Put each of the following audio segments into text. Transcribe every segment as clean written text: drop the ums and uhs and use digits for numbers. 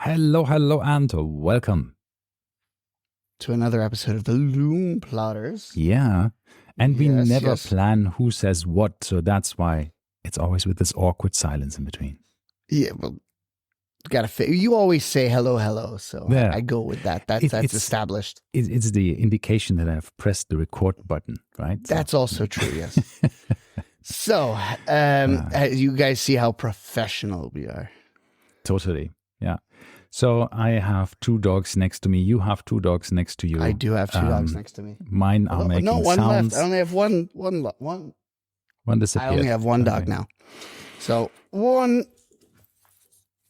Hello, and welcome to another episode of the Lume Plotters. Yeah, and we never Yes. plan who says what, so that's why it's always with this awkward silence in between. Yeah, well, you always say hello, so Yeah. I go with that. That's established. It's the indication that I've pressed the record button, right? That's also true, yes. So, you guys see how professional we are. Totally, yeah. So I have two dogs next to me. You have two dogs next to you. I do have two dogs next to me. Mine are making one sounds. left. I only have one. One disappeared. I only have one dog now. So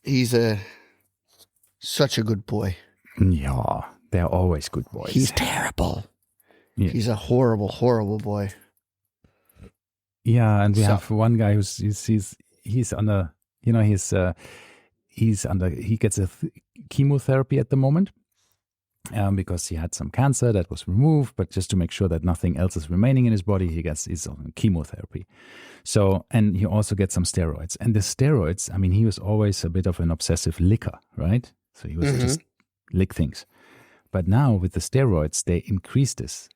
he's such a good boy. Yeah, they're always good boys. He's terrible. Yeah. He's a horrible, horrible boy. Yeah, and we have one guy he's under, he gets a chemotherapy at the moment because he had some cancer that was removed, but just to make sure that nothing else is remaining in his body, he's on chemotherapy. So, and he also gets some steroids. And the steroids, I mean, he was always a bit of an obsessive licker, right? So he was just lick things. But now with the steroids, they increase this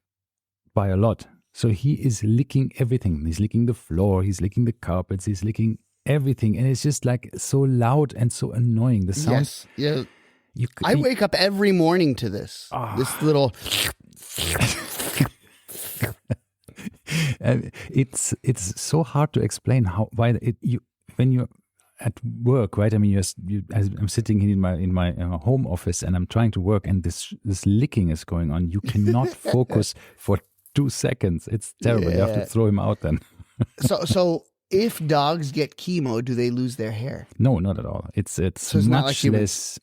by a lot. So he is licking everything. He's licking the floor, he's licking the carpets, he's licking everything. And it's just like so loud and so annoying. The sound. Yes, yeah. I wake up every morning to this. This little... It's so hard to explain when you're at work, right? I mean, I'm sitting in my home office and I'm trying to work, and this licking is going on. You cannot focus for 2 seconds. It's terrible. Yeah. You have to throw him out then. So if dogs get chemo, do they lose their hair? No, not at all. It's much less.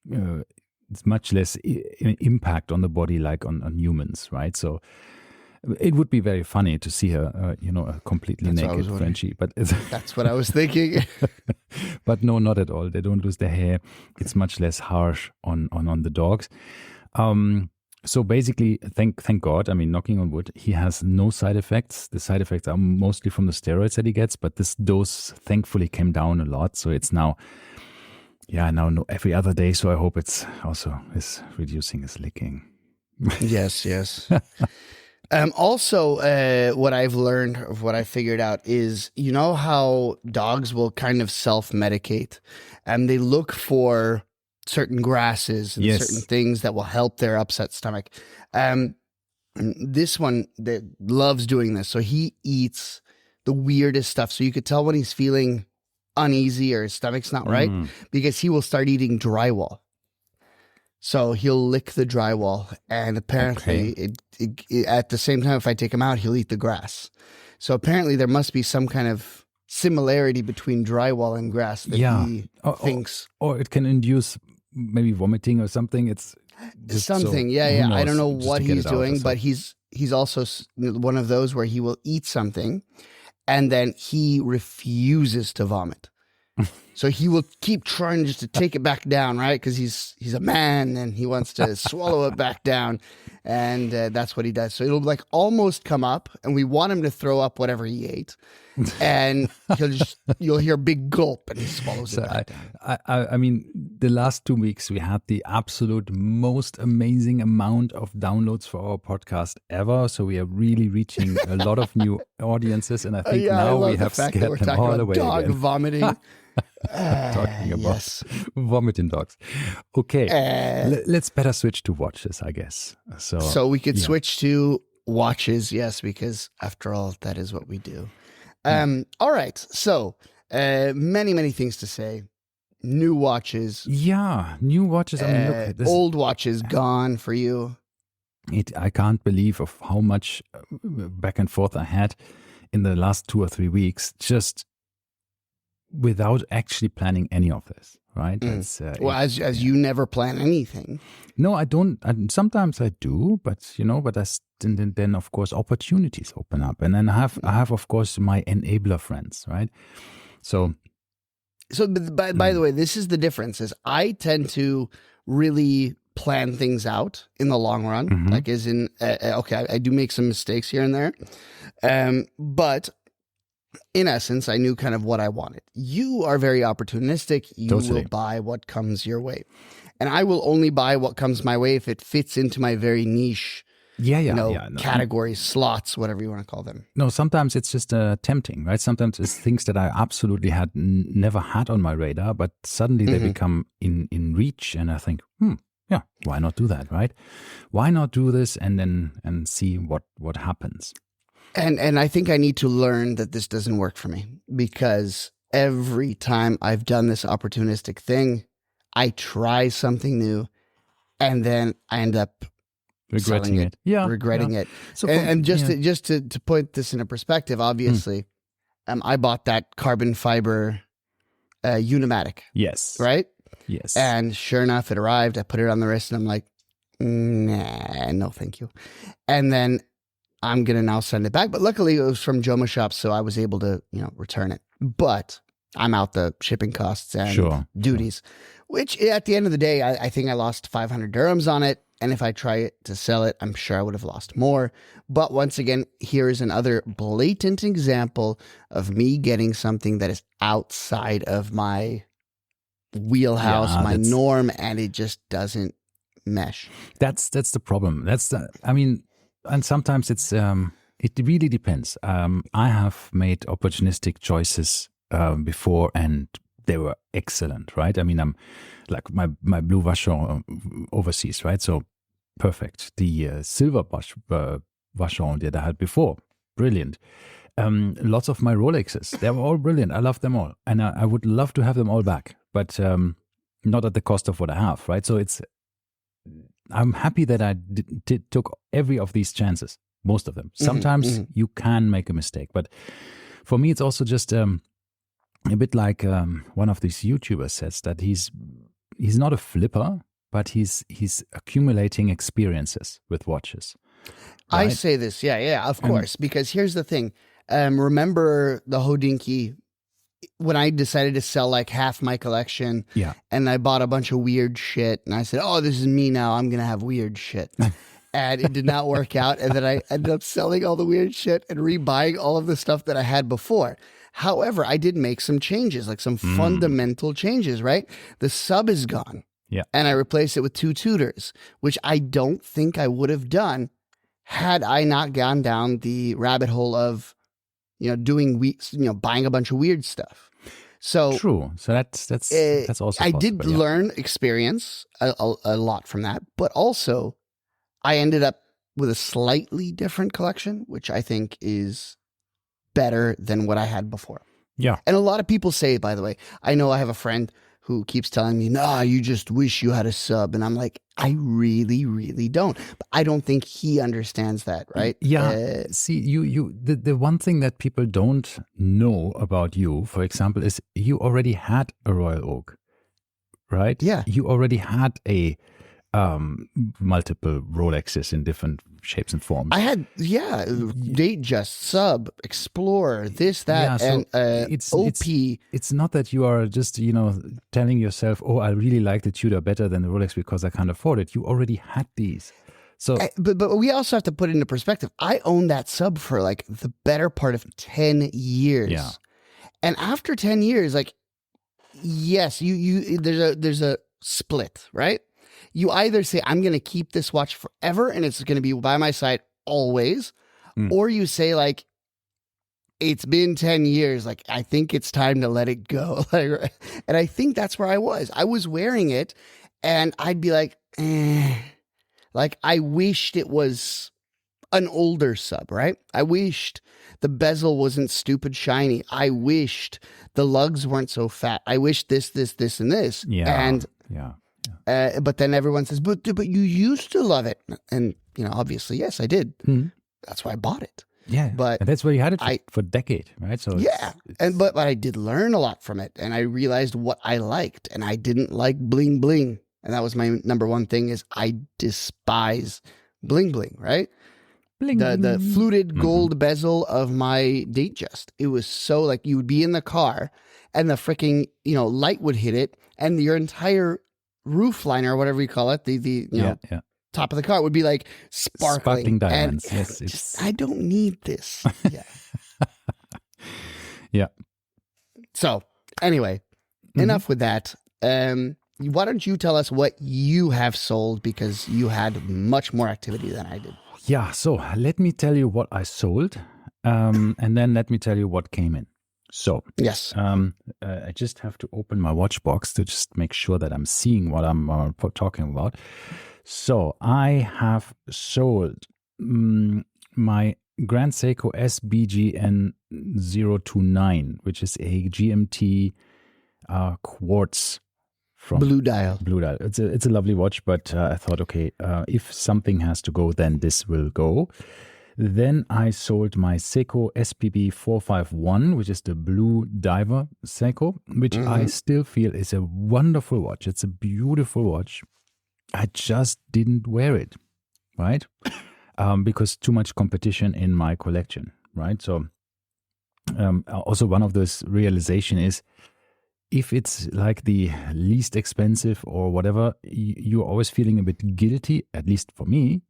It's much less impact on the body like on humans, right? So it would be very funny to see a completely naked Frenchie, but that's what I was thinking. But no, not at all. They don't lose their hair. It's much less harsh on the dogs. So basically, thank God, I mean, knocking on wood, he has no side effects. The side effects are mostly from the steroids that he gets, but this dose thankfully came down a lot. So it's now every other day. So I hope it's also is reducing his licking. Yes. Also, what I've learned, of what I figured out is, you know how dogs will kind of self-medicate, and they look for certain grasses and certain things that will help their upset stomach. This one that loves doing this. So he eats the weirdest stuff. So you could tell when he's feeling uneasy or his stomach's not right, because he will start eating drywall. So he'll lick the drywall, and apparently at the same time, if I take him out, he'll eat the grass. So apparently there must be some kind of similarity between drywall and grass that he thinks. Or it can induce maybe vomiting or something. It's something. Yeah. I don't know what he's doing, but he's also one of those where he will eat something and then he refuses to vomit. So he will keep trying just to take it back down, right? Because he's a man and he wants to swallow it back down, and that's what he does. So it'll like almost come up, and we want him to throw up whatever he ate, and you'll hear a big gulp, and he swallows it back down. I mean, the last 2 weeks we had the absolute most amazing amount of downloads for our podcast ever. So we are really reaching a lot of new audiences, and I think now we have scared them all away. Dog again. vomiting. Talking about vomiting dogs. Okay, let's better switch to watches, I guess. So we could switch to watches, yes, because after all, that is what we do. All right, so many things to say. New watches. Yeah, new watches. I mean, look, old watches gone for you. I can't believe of how much back and forth I had in the last 2 or 3 weeks, just without actually planning any of this, right? As you never plan anything. No, I don't. Sometimes I do, but then of course opportunities open up, and then I have of course my enabler friends, right? So by the way, this is the difference: is I tend to really plan things out in the long run, like as in I do make some mistakes here and there, but in essence, I knew kind of what I wanted. You are very opportunistic. You will buy what comes your way. And I will only buy what comes my way if it fits into my very niche categories, slots, whatever you want to call them. No, sometimes it's just tempting, right? Sometimes it's things that I absolutely had never had on my radar, but suddenly they become in reach, and I think, yeah, why not do that, right? Why not do this and see what happens? And I think I need to learn that this doesn't work for me, because every time I've done this opportunistic thing, I try something new, and then I end up regretting it. Regretting it. So just to put this into perspective, obviously, I bought that carbon fiber Unimatic. Yes. Right? Yes. And sure enough, it arrived. I put it on the wrist, and I'm like, nah, no, thank you. And then I'm going to now send it back. But luckily, it was from Joma Shop, so I was able to, return it. But I'm out the shipping costs and duties, which at the end of the day, I think I lost 500 dirhams on it. And if I try to sell it, I'm sure I would have lost more. But once again, here is another blatant example of me getting something that is outside of my wheelhouse, my norm, and it just doesn't mesh. That's the problem. And sometimes it's it really depends. I have made opportunistic choices before, and they were excellent, right? I mean, I'm like my blue Vachon overseas, right? So perfect. The silver Vachon that I had before, brilliant. Lots of my Rolexes, they were all brilliant. I love them all, and I would love to have them all back, but not at the cost of what I have, right? So I'm happy that I took every of these chances, most of them. Sometimes you can make a mistake, but for me, it's also just a bit like one of these YouTubers says that he's not a flipper, but he's accumulating experiences with watches. Right? I say this, of course, because here's the thing. Remember the Hodinkee, when I decided to sell like half my collection, and I bought a bunch of weird shit, and I said, oh, this is me now, I'm going to have weird shit. And it did not work out, and then I ended up selling all the weird shit and rebuying all of the stuff that I had before. However, I did make some changes, like some fundamental changes, right? The sub is gone. Yeah. And I replaced it with 2 Tudors, which I don't think I would have done had I not gone down the rabbit hole of, buying a bunch of weird stuff. So true. So that's also I possible, did learn experience a lot from that, but also I ended up with a slightly different collection, which I think is better than what I had before. Yeah. And a lot of people say, by the way, I know I have a friend who keeps telling me, nah, you just wish you had a sub. And I'm like, I really, really don't. But I don't think he understands that, right? Yeah. See, the one thing that people don't know about you, for example, is you already had a Royal Oak, right? Yeah. You already had a multiple Rolexes in different shapes and forms. I had, Datejust, Sub, Explorer, this, that, and OP. It's not that you are just, telling yourself, oh, I really like the Tudor better than the Rolex because I can't afford it. You already had these. So, but we also have to put it into perspective. I owned that Sub for like the better part of 10 years. Yeah. And after 10 years, like, yes, there's a split, right? You either say, I'm going to keep this watch forever and it's going to be by my side always, or you say, like, it's been 10 years. Like, I think it's time to let it go. And I think that's where I was. I was wearing it and I'd be like, like, I wished it was an older Sub, right? I wished the bezel wasn't stupid shiny. I wished the lugs weren't so fat. I wish this, and this. But then everyone says, but you used to love it. And, obviously, yes, I did. That's why I bought it. Yeah. But and that's where you had it for a decade, right? So but I did learn a lot from it. And I realized what I liked. And I didn't like bling bling. And that was my number one thing is I despise bling bling, right? Bling. The fluted gold bezel of my Datejust. It was so like you would be in the car and the freaking, light would hit it and your entire roof liner or whatever you call it, the top of the car would be like sparkling diamonds. And yes, I don't need this. Yeah. Yeah. So anyway, enough with that. Why don't you tell us what you have sold, because you had much more activity than I did. Yeah, so let me tell you what I sold, and then let me tell you what came in. So yes, I just have to open my watch box to just make sure that I'm seeing what I'm talking about. So I have sold my Grand Seiko SBGN 029, which is a GMT quartz from Blue Dial. It's a lovely watch, but I thought, okay, if something has to go, then this will go. Then I sold my Seiko SPB 451, which is the Blue Diver Seiko, which I still feel is a wonderful watch. It's a beautiful watch. I just didn't wear it, right? Because too much competition in my collection, right? So also one of those realization is, if it's like the least expensive or whatever, you're always feeling a bit guilty, at least for me.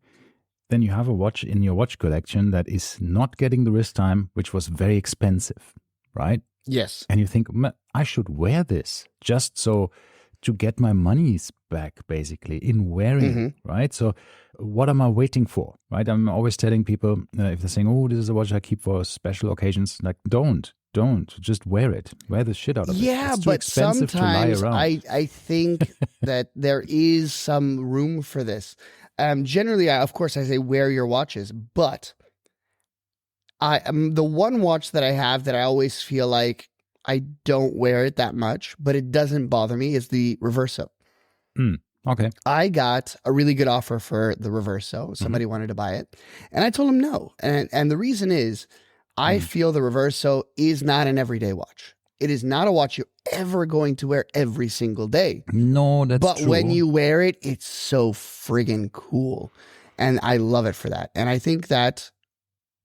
Then you have a watch in your watch collection that is not getting the wrist time, which was very expensive, right? Yes. And you think, I should wear this just so to get my monies back, basically, in wearing it, right? So what am I waiting for, right? I'm always telling people, if they're saying, oh, this is a watch I keep for special occasions, like, don't just wear it. Wear the shit out of it. Yeah, but sometimes I think that there is some room for this. Generally, of course, I say wear your watches, but the one watch that I have that I always feel like I don't wear it that much, but it doesn't bother me, is the Reverso. Okay. I got a really good offer for the Reverso. Somebody wanted to buy it, and I told him no. And the reason is, I feel the Reverso is not an everyday watch. It is not a watch you're ever going to wear every single day. No, that's true. But when you wear it, it's so friggin' cool. And I love it for that. And I think that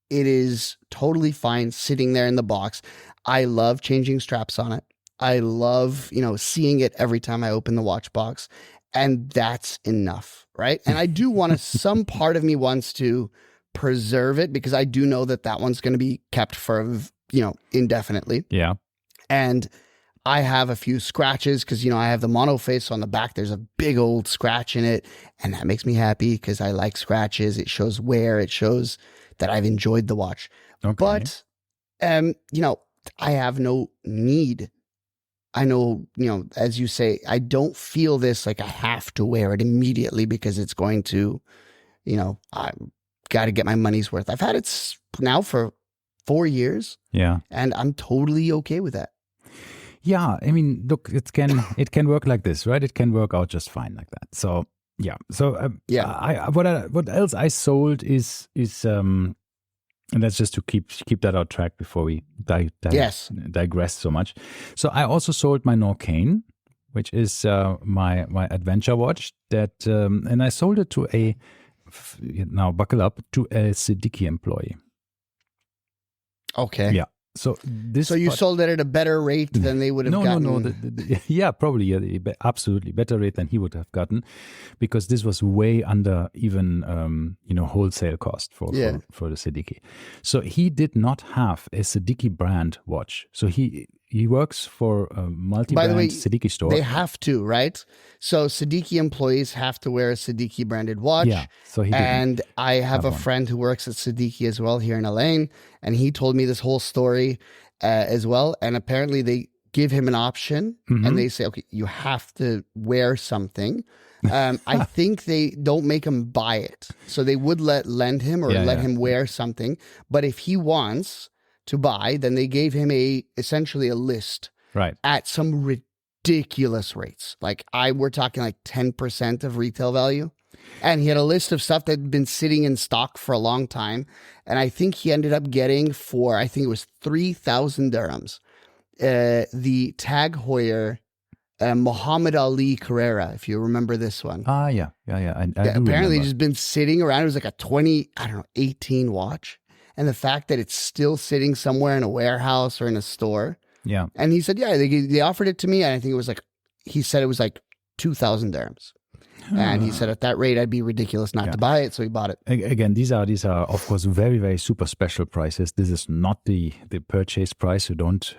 it is totally fine sitting there in the box. I love changing straps on it. I love, seeing it every time I open the watch box. And that's enough, right? And I do want to, some part of me wants to preserve it, because I do know that one's going to be kept for, indefinitely. Yeah. And I have a few scratches because, I have the monoface on the back. There's a big old scratch in it. And that makes me happy because I like scratches. It shows wear. It shows that I've enjoyed the watch. Okay. But, I have no need. I know, as you say, I don't feel this like I have to wear it immediately because it's going to, I'm got to get my money's worth. I've had it now for 4 years. Yeah. And I'm totally okay with that. Yeah. I mean, look, it can work like this, right? It can work out just fine like that. So, yeah. So, what else I sold is and that's just to keep that on track before we digress so much. So I also sold my Norcane, which is my adventure watch that, and I sold it to now buckle up, to a Siddiqui employee. Okay. Yeah. So you sold it at a better rate than they would have gotten? No. Probably absolutely better rate than he would have gotten, because this was way under even wholesale cost for the Siddiqui. So he did not have a Siddiqui brand watch. So he works for a multi-brand Siddiqui store. They have to, right? So Siddiqui employees have to wear a Siddiqui branded watch. Yeah, so he didn't. And I have a friend who works at Siddiqui as well here in Elaine, and he told me this whole story as well. And apparently they give him an option and they say, okay, you have to wear something. I think they don't make him buy it. So they would lend him or let him wear something. But if he wants to buy, then they gave him essentially a list at some ridiculous rates. Like we're talking like 10% of retail value. And he had a list of stuff that had been sitting in stock for a long time. And I think he ended up getting for, I think it was 3,000 dirhams, the Tag Heuer Muhammad Ali Carrera, if you remember this one. Yeah. I apparently just been sitting around. It was like a 18 watch. And the fact that it's still sitting somewhere in a warehouse or in a store. Yeah. And he said, they offered it to me. And I think it was he said it was like 2,000 dirhams. And he said at that rate, I'd be ridiculous not to buy it. So he bought it. Again, these are of course very, very super special prices. This is not the purchase price. So don't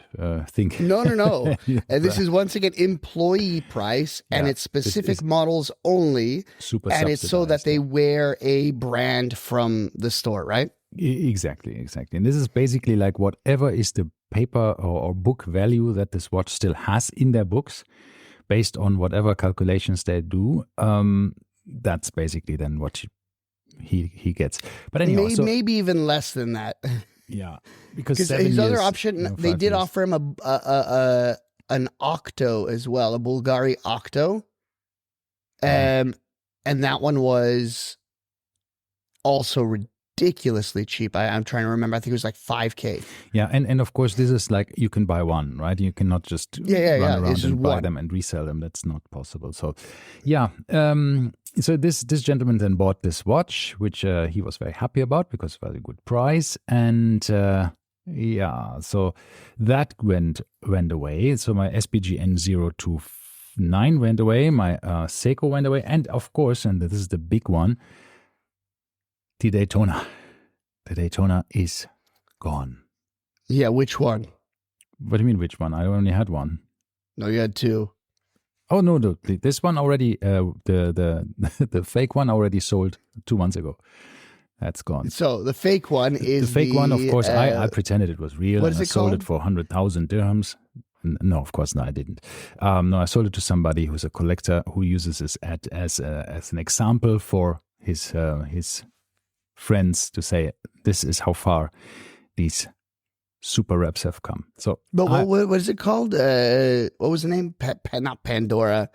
think. No. And this is once again employee price, and it's specific models only. Super and it's so that they wear a brand from the store, right? Exactly. And this is basically like whatever is the paper or book value that this watch still has in their books, based on whatever calculations they do. That's basically then what he gets. But anyhow, maybe even less than that. Yeah, because his other option, they did offer him an Octo as well, a Bulgari Octo, and that one was also ridiculously cheap. I'm trying to remember. I think it was like $5,000. Yeah, and of course this is like you can buy one, right? You cannot just run around and buy them and resell them. That's not possible. So, yeah. So this gentleman then bought this watch, which he was very happy about because it was a good price, and so that went away. So my SPGN 029 went away. My Seiko went away, and of course, and this is the big one. The Daytona. The Daytona is gone. Yeah, which one? What do you mean, which one? I only had one. No, you had two. Oh, no, this one already, the fake one already sold 2 months ago. That's gone. So the fake one is the fake one, of course, I pretended it was real. What is it sold called? it for 100,000 dirhams. No, of course, no, I didn't. No, I sold it to somebody who's a collector who uses this as an example for his friends to say, this is how far these super reps have come. So, but what is it called? What was the name? Not Pandora.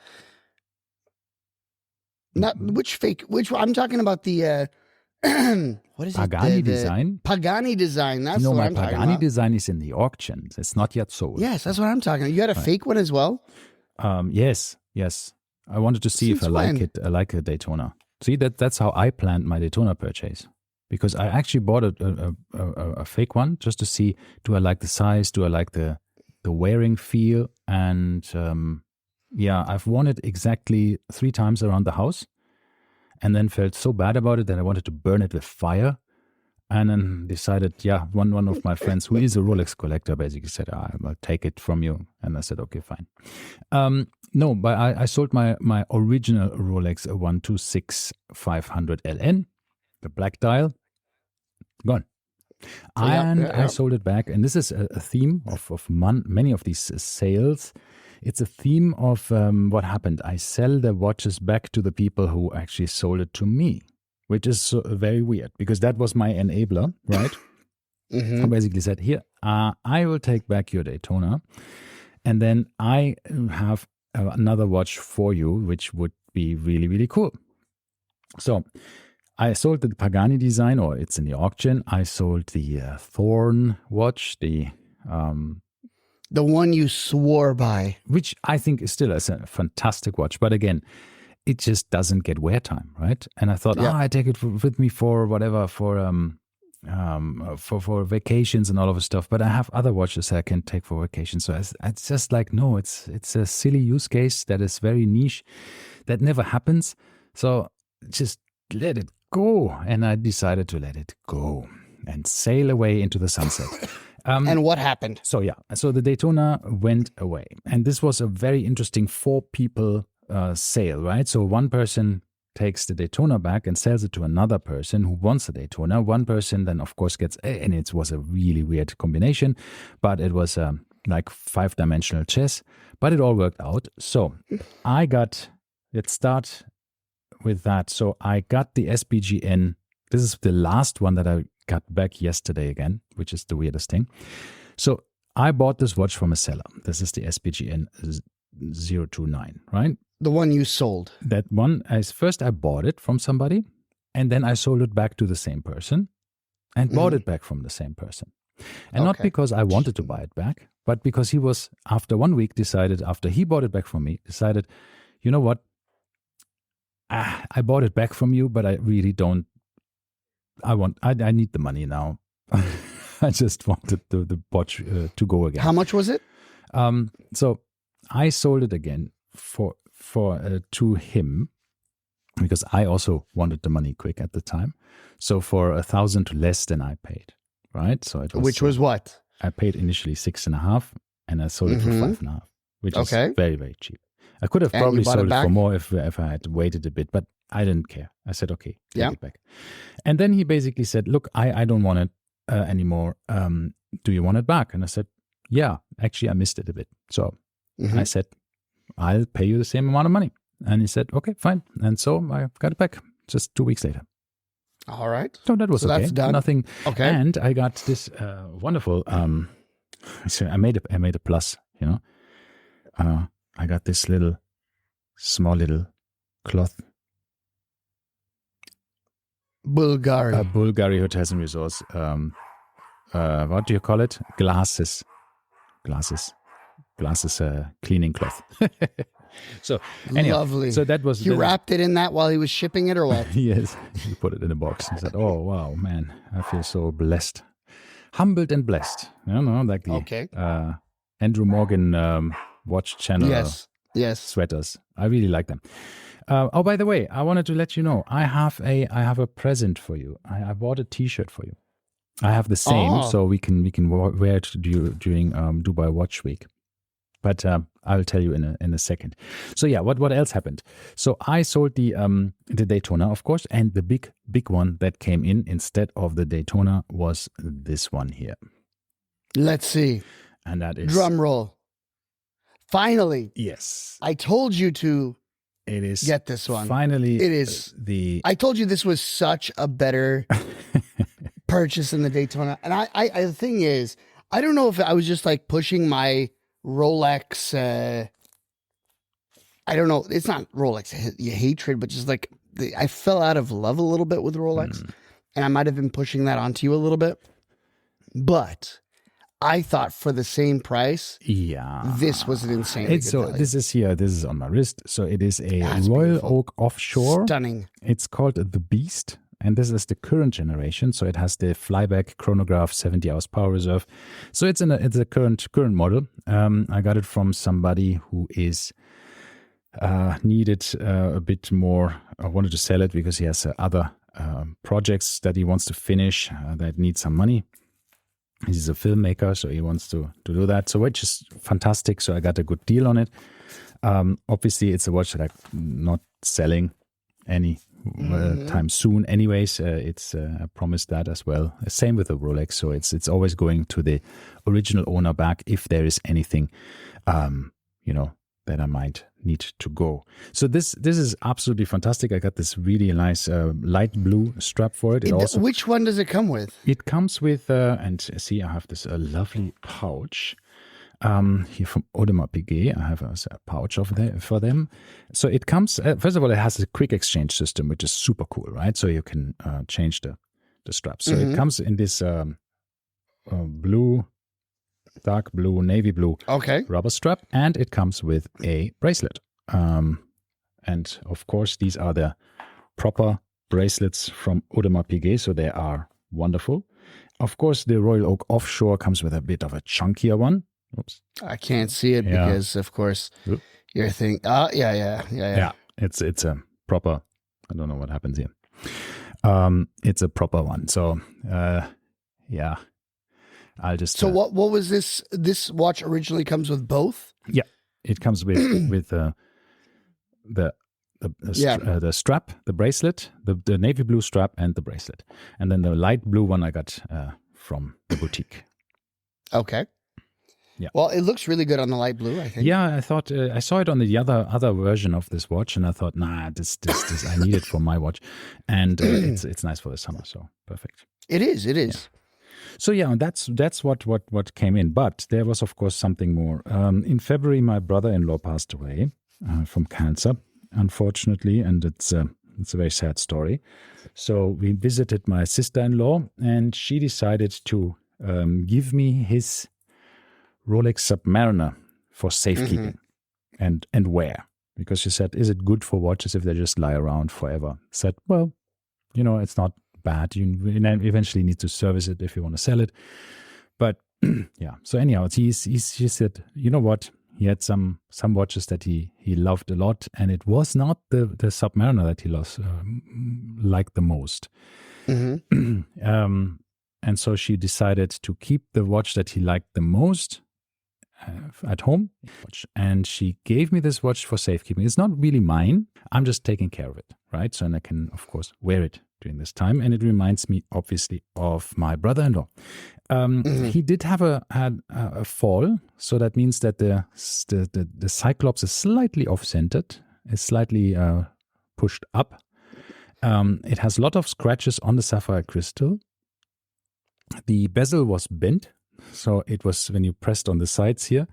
Not which one? I'm talking about the what is Pagani it? design. Pagani design. That's what I'm talking about. Pagani design is in the auction. It's not yet sold. Yes, that's what I'm talking about. You had a fake one as well. Yes. I wanted to see if I like it. I like a Daytona. See, that's how I planned my Daytona purchase. Because I actually bought a fake one just to see, do I like the size? Do I like the wearing feel? And I've worn it exactly 3 times around the house and then felt so bad about it that I wanted to burn it with fire. And then decided, one of my friends who is a Rolex collector basically said, I'll take it from you. And I said, okay, fine. No, but I sold my original Rolex 126-500 LN, the black dial. Gone. I sold it back. And this is a theme of many of these sales. It's a theme of what happened. I sell the watches back to the people who actually sold it to me, which is very weird because that was my enabler, right? I basically said, here, I will take back your Daytona. And then I have another watch for you, which would be really, really cool. So I sold the Pagani design, or it's in the auction. I sold the Thorn watch, the one you swore by, which I think is still a fantastic watch. But again, it just doesn't get wear time, right? And I thought, I take it with me for whatever, for vacations and all of the stuff. But I have other watches I can take for vacations. So it's just like, no, it's a silly use case that is very niche, that never happens. So just let it go. And I decided to let it go and sail away into the sunset. And what happened? So the Daytona went away. And this was a very interesting 4 people sale, right? So one person takes the Daytona back and sells it to another person who wants the Daytona. One person then, of course, gets, and it was a really weird combination, but it was like 5-dimensional chess, but it all worked out. So let's start with that. So I got the SPGN. This is the last one that I got back yesterday again, which is the weirdest thing. So I bought this watch from a seller. This is the SPGN 029, right? The one you sold. That one, first I bought it from somebody, and then I sold it back to the same person and bought it back from the same person. And not because I wanted to buy it back, but because he was, after 1 week, after he bought it back from me, decided, you know what? I bought it back from you, but I really don't. I need the money now. I just wanted the watch to go again. How much was it? So I sold it again to him, because I also wanted the money quick at the time. So for 1,000 less than I paid, right? So it was, which was what? I paid initially 6.5, and I sold it for 5.5, which is very, very cheap. I could have probably sold it for more if I had waited a bit, but I didn't care. I said, okay, take it back. And then he basically said, look, I don't want it anymore. Do you want it back? And I said, yeah, actually, I missed it a bit. So I said, I'll pay you the same amount of money. And he said, okay, fine. And so I got it back just 2 weeks later. All right. So that was okay. That's done. Nothing. Okay. And I got this wonderful, so I made a plus, you know. I got this small little cloth. Bulgari. Bulgari Hotels and Resorts. What do you call it? Glasses cleaning cloth. So anyhow, lovely. So that was. He wrapped it in that while he was shipping it, or what? Yes, he put it in a box and said, "Oh wow, man, I feel so blessed, humbled and blessed." You know, like the Andrew Morgan Watch Channel. Yes. Sweaters. I really like them. Oh, by the way, I wanted to let you know I have a present for you. I bought a T-shirt for you. I have the same, so we can wear it during Dubai Watch Week. But I'll tell you in a second. So yeah, what else happened? So I sold the Daytona, of course, and the big one that came in instead of the Daytona was this one here. Let's see. And that is drum roll. Finally. Yes. I told you to get this one. Finally. It is. I told you this was such a better purchase than the Daytona. And I the thing is, I don't know if I was just like pushing my Rolex, I don't know. It's not Rolex hatred, but just like I fell out of love a little bit with Rolex. And I might have been pushing that onto you a little bit. But I thought for the same price, this was an insane. This is on my wrist. So it is a Royal Oak Offshore. Stunning. It's called the Beast, and this is the current generation. So it has the flyback chronograph, 70 hours power reserve. So it's a current model. I got it from somebody who is needed a bit more. I wanted to sell it because he has other projects that he wants to finish that need some money. He's a filmmaker, so he wants to do that. So which is fantastic. So I got a good deal on it. Obviously, it's a watch that I'm not selling any time soon. Anyways, I promised that as well. Same with the Rolex. So it's always going to the original owner back if there is anything, that I might need to go. So this is absolutely fantastic. I got this really nice light blue strap for it. Which one does it come with? It comes with, and see, I have this lovely pouch here from Audemars Piguet. I have a pouch for them. So it comes, first of all, it has a quick exchange system, which is super cool, right? So you can change the straps. So it comes in this blue, dark blue, navy blue rubber strap, and it comes with a bracelet. And of course, these are the proper bracelets from Audemars Piguet, so they are wonderful. Of course, the Royal Oak Offshore comes with a bit of a chunkier one. Oops. I can't see it because, of course, your thing. Yeah. It's a proper. I don't know what happens here. It's a proper one. So, yeah. I'll just. So what was this? This watch originally comes with both. Yeah, it comes with the strap, the bracelet, the navy blue strap, and the bracelet, and then the light blue one I got from the boutique. Okay. Yeah. Well, it looks really good on the light blue, I think. Yeah, I thought I saw it on the other version of this watch, and I thought, nah, this I need it for my watch, and it's nice for the summer, so perfect. It is. Yeah. So yeah, that's what came in. But there was, of course, something more. In February, my brother-in-law passed away from cancer, unfortunately, and it's a very sad story. So we visited my sister-in-law, and she decided to give me his Rolex Submariner for safekeeping and wear, because she said, "Is it good for watches if they just lie around forever?" I said, "Well, it's not bad. You eventually need to service it if you want to sell it." But yeah. So anyhow, she said, "You know what? He had some watches that he loved a lot, and it was not the Submariner that he liked the most. Mm-hmm. And so she decided to keep the watch that he liked the most at home, and she gave me this watch for safekeeping. It's not really mine. I'm just taking care of it, right? So, and I can, of course, wear it during this time, and it reminds me, obviously, of my brother-in-law. He did have a fall, so that means that the Cyclops is slightly off-centered, is slightly pushed up. It has a lot of scratches on the sapphire crystal. The bezel was bent, so it was, when you pressed on the sides here,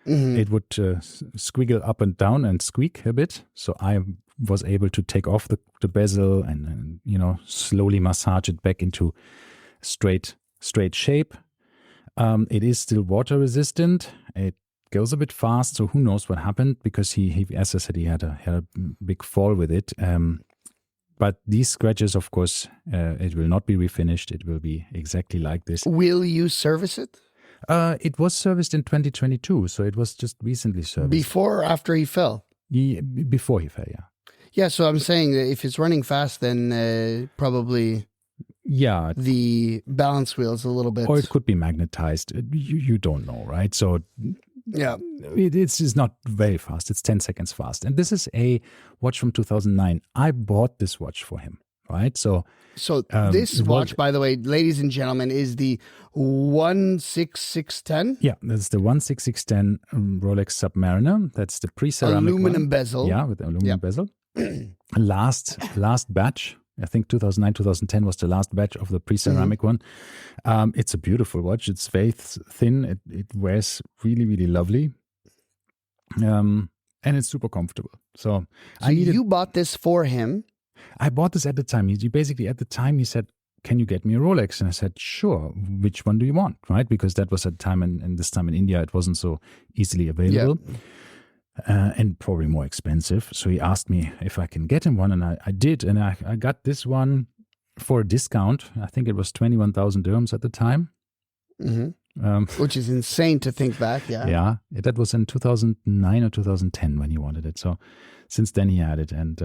it would squiggle up and down and squeak a bit. So I was able to take off the bezel and slowly massage it back into straight shape. It is still water resistant. It goes a bit fast, so who knows what happened, because he as I said, he had a big fall with it. But these scratches, of course, it will not be refinished. It will be exactly like this. Will you service it? It was serviced in 2022, so it was just recently serviced. Before or after he fell? Before he fell, yeah. Yeah, so I'm saying that if it's running fast, then probably the balance wheel is a little bit... Or it could be magnetized. You don't know, right? So... Yeah, it's not very fast. It's 10 seconds fast. And this is a watch from 2009. I bought this watch for him, right? So this watch, by the way, ladies and gentlemen, is the 16610. Yeah, that's the 16610 Rolex Submariner. That's the pre-ceramic aluminum bezel. Yeah, with the aluminum bezel. Last batch. I think 2009, 2010 was the last batch of the pre-ceramic one. It's a beautiful watch. It's very thin. It wears really, really lovely. And it's super comfortable. So you bought this for him? I bought this at the time. He basically, at the time, he said, can you get me a Rolex? And I said, sure. Which one do you want? Right? Because that was at the time, and this time in India, it wasn't so easily available. Yeah. And probably more expensive. So he asked me if I can get him one, and I did. And I got this one for a discount. I think it was 21,000 dirhams at the time. Which is insane to think back, yeah. Yeah, that was in 2009 or 2010 when he wanted it. So since then he had it. And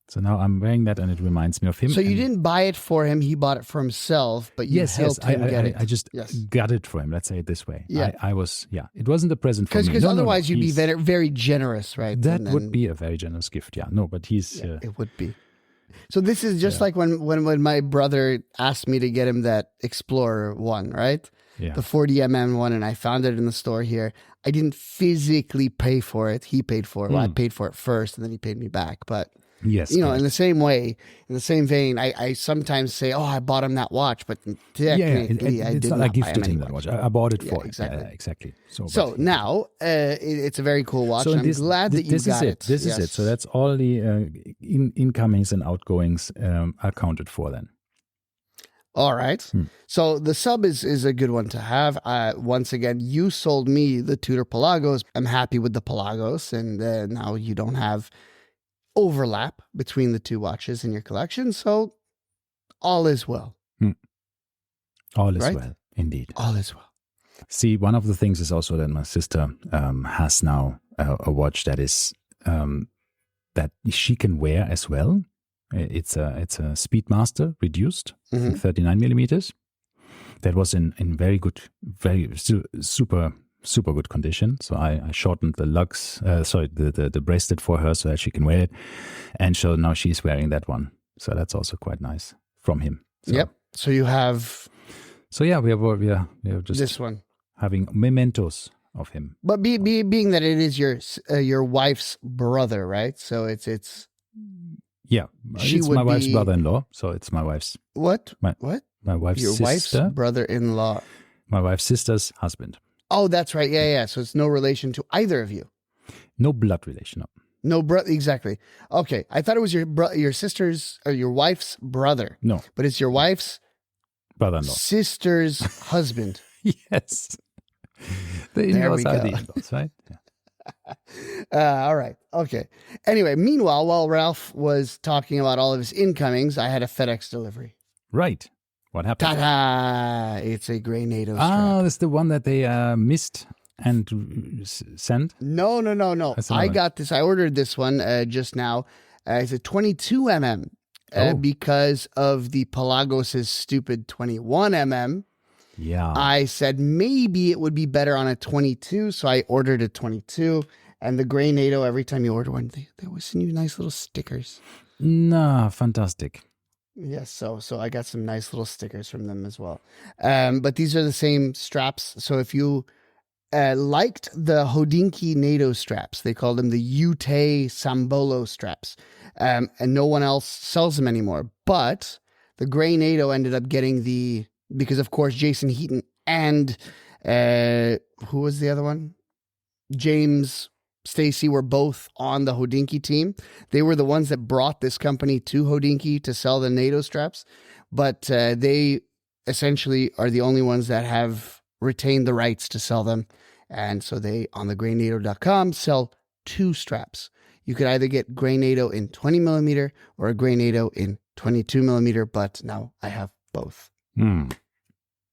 so now I'm wearing that, and it reminds me of him. So you didn't buy it for him, he bought it for himself, but you helped him get it. I just got it for him, let's say it this way. Yeah. It wasn't a present for me. Because otherwise you'd be very, very generous, right? That would be a very generous gift, yeah. No, but he's... it would be. So this is just like when my brother asked me to get him that Explorer one, right? Yeah. The 40mm one, and I found it in the store here. I didn't physically pay for it. He paid for it. Well, I paid for it first, and then he paid me back, but... Yes, in the same way, in the same vein, I sometimes say, "Oh, I bought him that watch," but technically, I did not gifted buy him him that watch. I bought it for him. Exactly. Exactly. So now it's a very cool watch. So I'm glad that you got it. This is it. So that's all the incomings and outgoings are counted for then. All right. So the sub is a good one to have. Once again, you sold me the Tudor Pelagos. I'm happy with the Pelagos, and now you don't have overlap between the two watches in your collection, so all is well. All is well, indeed. All is well. See, one of the things is also that my sister has now a watch that is that she can wear as well. It's a Speedmaster reduced, 39 millimeters. That was in very good, still super good condition. So I shortened the lugs, the bracelet for her so that she can wear it. And so now she's wearing that one. So that's also quite nice from him. So, yep. So you have... So yeah, we are just... This one. Having mementos of him. But being that it is your wife's brother, right? So it's... Yeah. It's my wife's brother-in-law. So it's my wife's... What? What? My wife's sister. Your wife's brother-in-law. My wife's sister's husband. Oh, that's right. Yeah. So it's no relation to either of you. No blood relation. No brother. Exactly. Okay. I thought it was your sister's or your wife's brother. No. But it's your wife's brother-in-law. Sister's husband. Yes. The in-laws are the in-laws, right? Yeah. All right. Okay. Anyway, meanwhile, while Ralf was talking about all of his incomings, I had a FedEx delivery. Right. What happened? Ta-da! It's a Grey NATO strap. Ah, that's the one that they missed and send? No. I got this. I ordered this one just now. It's a 22 mm because of the Pelagos' stupid 21 mm. Yeah. I said maybe it would be better on a 22, so I ordered a 22. And the Grey NATO, every time you order one, they always send you nice little stickers. Nah, fantastic. Yes, so I got some nice little stickers from them as well. But these are the same straps. So if you liked the Hodinkee NATO straps, they call them the Ute Sambolo straps, and no one else sells them anymore. But the Grey NATO ended up getting because of course Jason Heaton and who was the other one? James Stacy were both on the Hodinkee team. They were the ones that brought this company to Hodinkee to sell the NATO straps, but they essentially are the only ones that have retained the rights to sell them. And so they, on the greynato.com, sell 2 straps. You could either get Grey NATO in 20 millimeter or a Grey NATO in 22 millimeter, but now I have both. Yeah.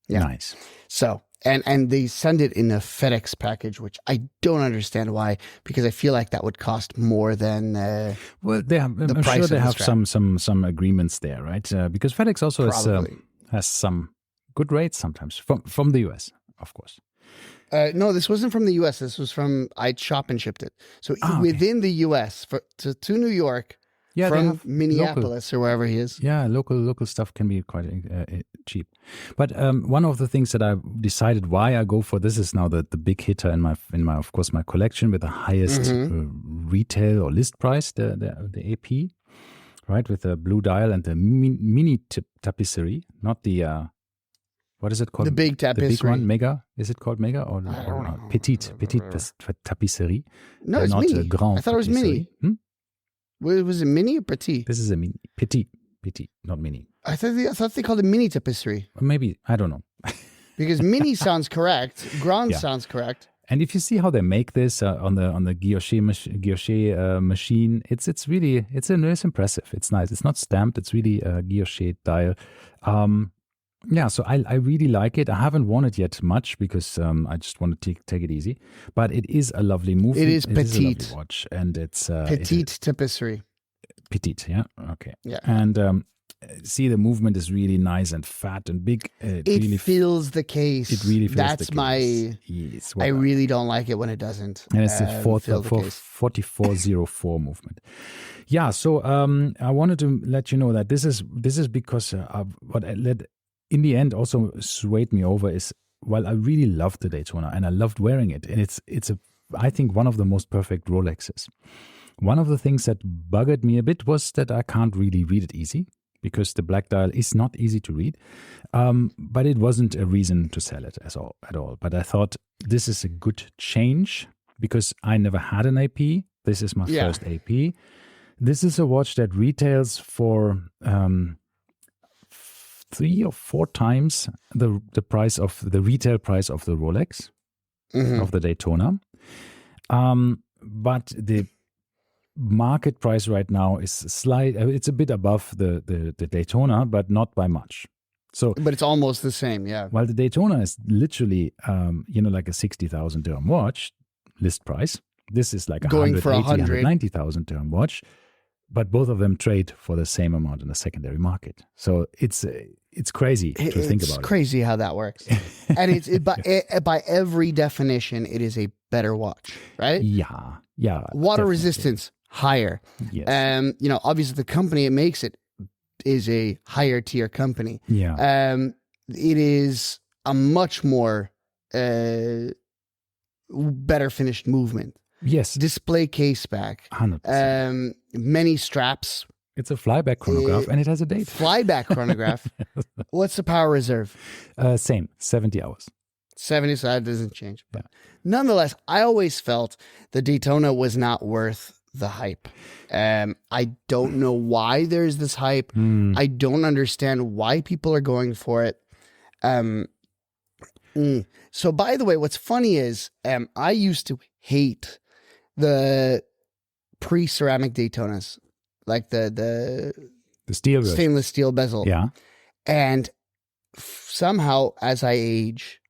Nice. So, and they send it in a FedEx package, which I don't understand why, because I feel like that would cost more than well, they have, I'm sure they have some agreements there, right? Because FedEx also has some good rates sometimes from the US, of course. No, this wasn't from the US. This was from I shop and shipped it. So within the US to New York. Yeah, from Minneapolis or wherever he is. Yeah, local stuff can be quite cheap. But one of the things that I decided why I go for this is now the big hitter in my of course my collection with the highest retail or list price, the AP, right, with the blue dial and the mini tapisserie, not the what is it called? The big tapisserie. The big one, Mega. Is it called Mega or Petite tapisserie? No, it's mini. I thought it was mini. Was it mini or petit? This is a mini. Petit, not mini. I thought they called it mini tapisserie. Maybe, I don't know. Because mini sounds correct. Grand sounds correct. And if you see how they make this on the guilloche machine, it's really impressive. It's nice. It's not stamped. It's really a guilloche dial. Yeah, so I really like it. I haven't worn it yet much because I just want to take it easy. But it is a lovely movement. It is petite. It is a lovely watch, and it's petite tapisserie. Petite, yeah, okay. Yeah, and see, the movement is really nice and fat and big. It really fills the case. It really fills That's the case. Yes, I really don't like it when it doesn't. And it's the 4404 movement. Yeah, so I wanted to let you know that this is because what in the end also swayed me over is, while I really loved the Daytona and I loved wearing it, and it's I think one of the most perfect Rolexes. One of the things that buggered me a bit was that I can't really read it easy, because the black dial is not easy to read. But it wasn't a reason to sell it at all. But I thought this is a good change because I never had an AP. This is my first AP. This is a watch that retails for 3 or 4 times the price of the retail price of the Rolex, of the Daytona. But the market price right now is it's a bit above the Daytona, but not by much. So, but it's almost the same, yeah. While the Daytona is literally, like a 60,000 dirham watch list price. This is like a 190,000 dirham watch. But both of them trade for the same amount in the secondary market. So it's crazy to think about. It's crazy how that works. And by every definition, it is a better watch, right? Yeah. Water resistance, higher. Yes. Obviously the company it makes it is a higher tier company. Yeah. It is a much more better finished movement. Yes. Display case back. 100%. Many straps. It's a flyback chronograph and it has a date. Flyback chronograph. What's the power reserve? Same, 70 hours. 70, so that doesn't change. But nonetheless, I always felt the Daytona was not worth the hype. I don't know why there's this hype. I don't understand why people are going for it. So by the way, what's funny is I used to hate the pre-ceramic Daytonas, like the steel stainless steel bezel. Yeah. And somehow as I age,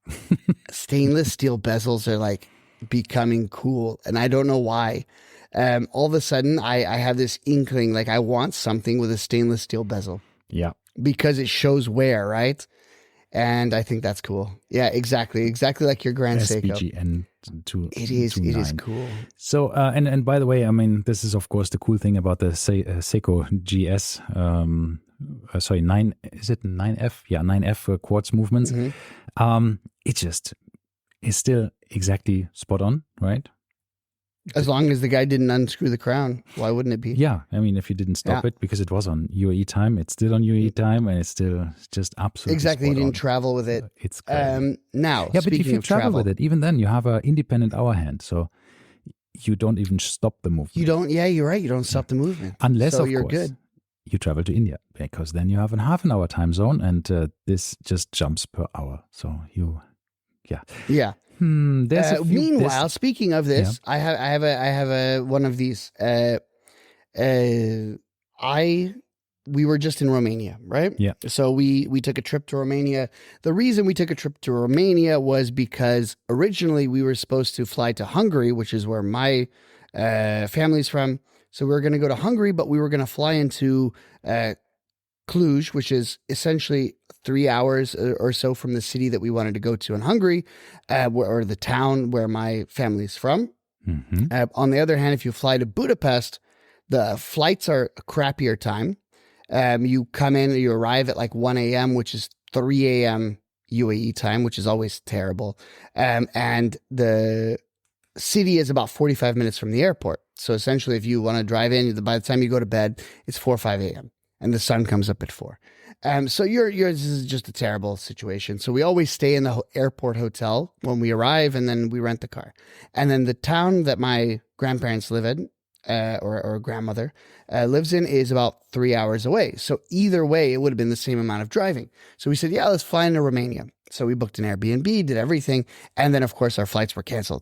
Stainless steel bezels are like becoming cool, and I don't know why. All of a sudden, I have this inkling, like I want something with a stainless steel bezel. Yeah. Because it shows wear, right? And I think that's cool. Yeah, exactly like your Grand Seiko. SBGN It is cool. So, and by the way, I mean, this is of course the cool thing about the Seiko GS. Sorry, 9, is it 9F? Yeah, 9F quartz movements. It just is still exactly spot on, right? As long as the guy didn't unscrew the crown, why wouldn't it be? Yeah, I mean, if you didn't stop it because it was on UAE time, it's still on UAE time, and it's still just absolutely exactly. You spot didn't on. travel with it. It's crazy. Now, yeah, but if you of travel with it, even then you have an independent hour hand, so you don't even stop the movement. You don't. Yeah, you're right. You don't stop the movement unless, so of you're course, good. You travel to India, because then you have a half an hour time zone, and this just jumps per hour. So yeah. Meanwhile, speaking of this, I have a one of these. We were just in Romania, right? Yeah. So we took a trip to Romania. The reason we took a trip to Romania was because originally we were supposed to fly to Hungary, which is where my family's from. So we were going to go to Hungary, but we were going to fly into Cluj, which is essentially 3 hours or so from the city that we wanted to go to in Hungary, or the town where my family's from. On the other hand, if you fly to Budapest, the flights are a crappier time. You come in, you arrive at like 1 a.m., which is 3 a.m. UAE time, which is always terrible. And the city is about 45 minutes from the airport. So essentially, if you want to drive in, by the time you go to bed, it's 4 or 5 a.m. and the sun comes up at 4. So this is just a terrible situation. So we always stay in the airport hotel when we arrive, and then we rent the car. And then the town that my grandparents live in, or grandmother lives in, is about 3 hours away. So either way, it would have been the same amount of driving. So we said, yeah, let's fly into Romania. So we booked an Airbnb, did everything. And then, of course, our flights were canceled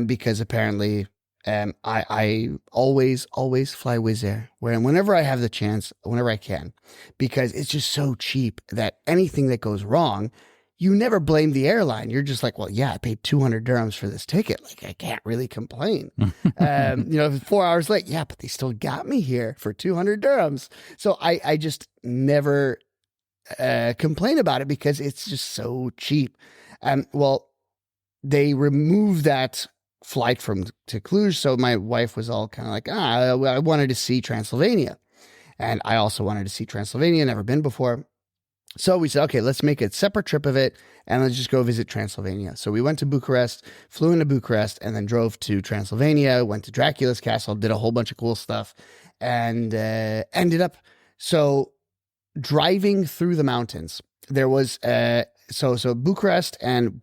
because apparently I always fly Wizz Air whenever I have the chance, whenever I can, because it's just so cheap that anything that goes wrong, you never blame the airline. You're just like, well, yeah, I paid 200 dirhams for this ticket. Like, I can't really complain. If it's 4 hours late, yeah, but they still got me here for 200 dirhams. So I just never complain about it because it's just so cheap. Well, they removed that flight to Cluj. So my wife was all kind of like, I wanted to see Transylvania. And I also wanted to see Transylvania, never been before. So we said, okay, let's make a separate trip of it and let's just go visit Transylvania. So we went to Bucharest, flew into Bucharest, and then drove to Transylvania, went to Dracula's castle, did a whole bunch of cool stuff, and ended up driving through the mountains. There was so Bucharest and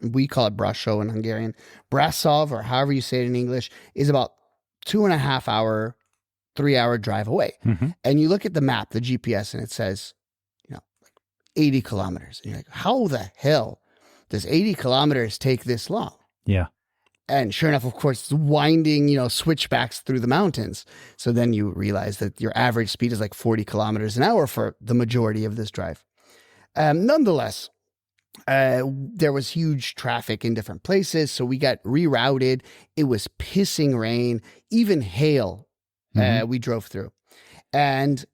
we call it Brașov in Hungarian. Brasov, or however you say it in English, is about 2.5 hour, 3 hour drive away. And you look at the map, the GPS, and it says, 80 kilometers. And you're like, how the hell does 80 kilometers take this long? Yeah. And sure enough, of course, it's winding, switchbacks through the mountains. So then you realize that your average speed is like 40 kilometers an hour for the majority of this drive. Nonetheless, there was huge traffic in different places. So we got rerouted. It was pissing rain, even hail. We drove through. And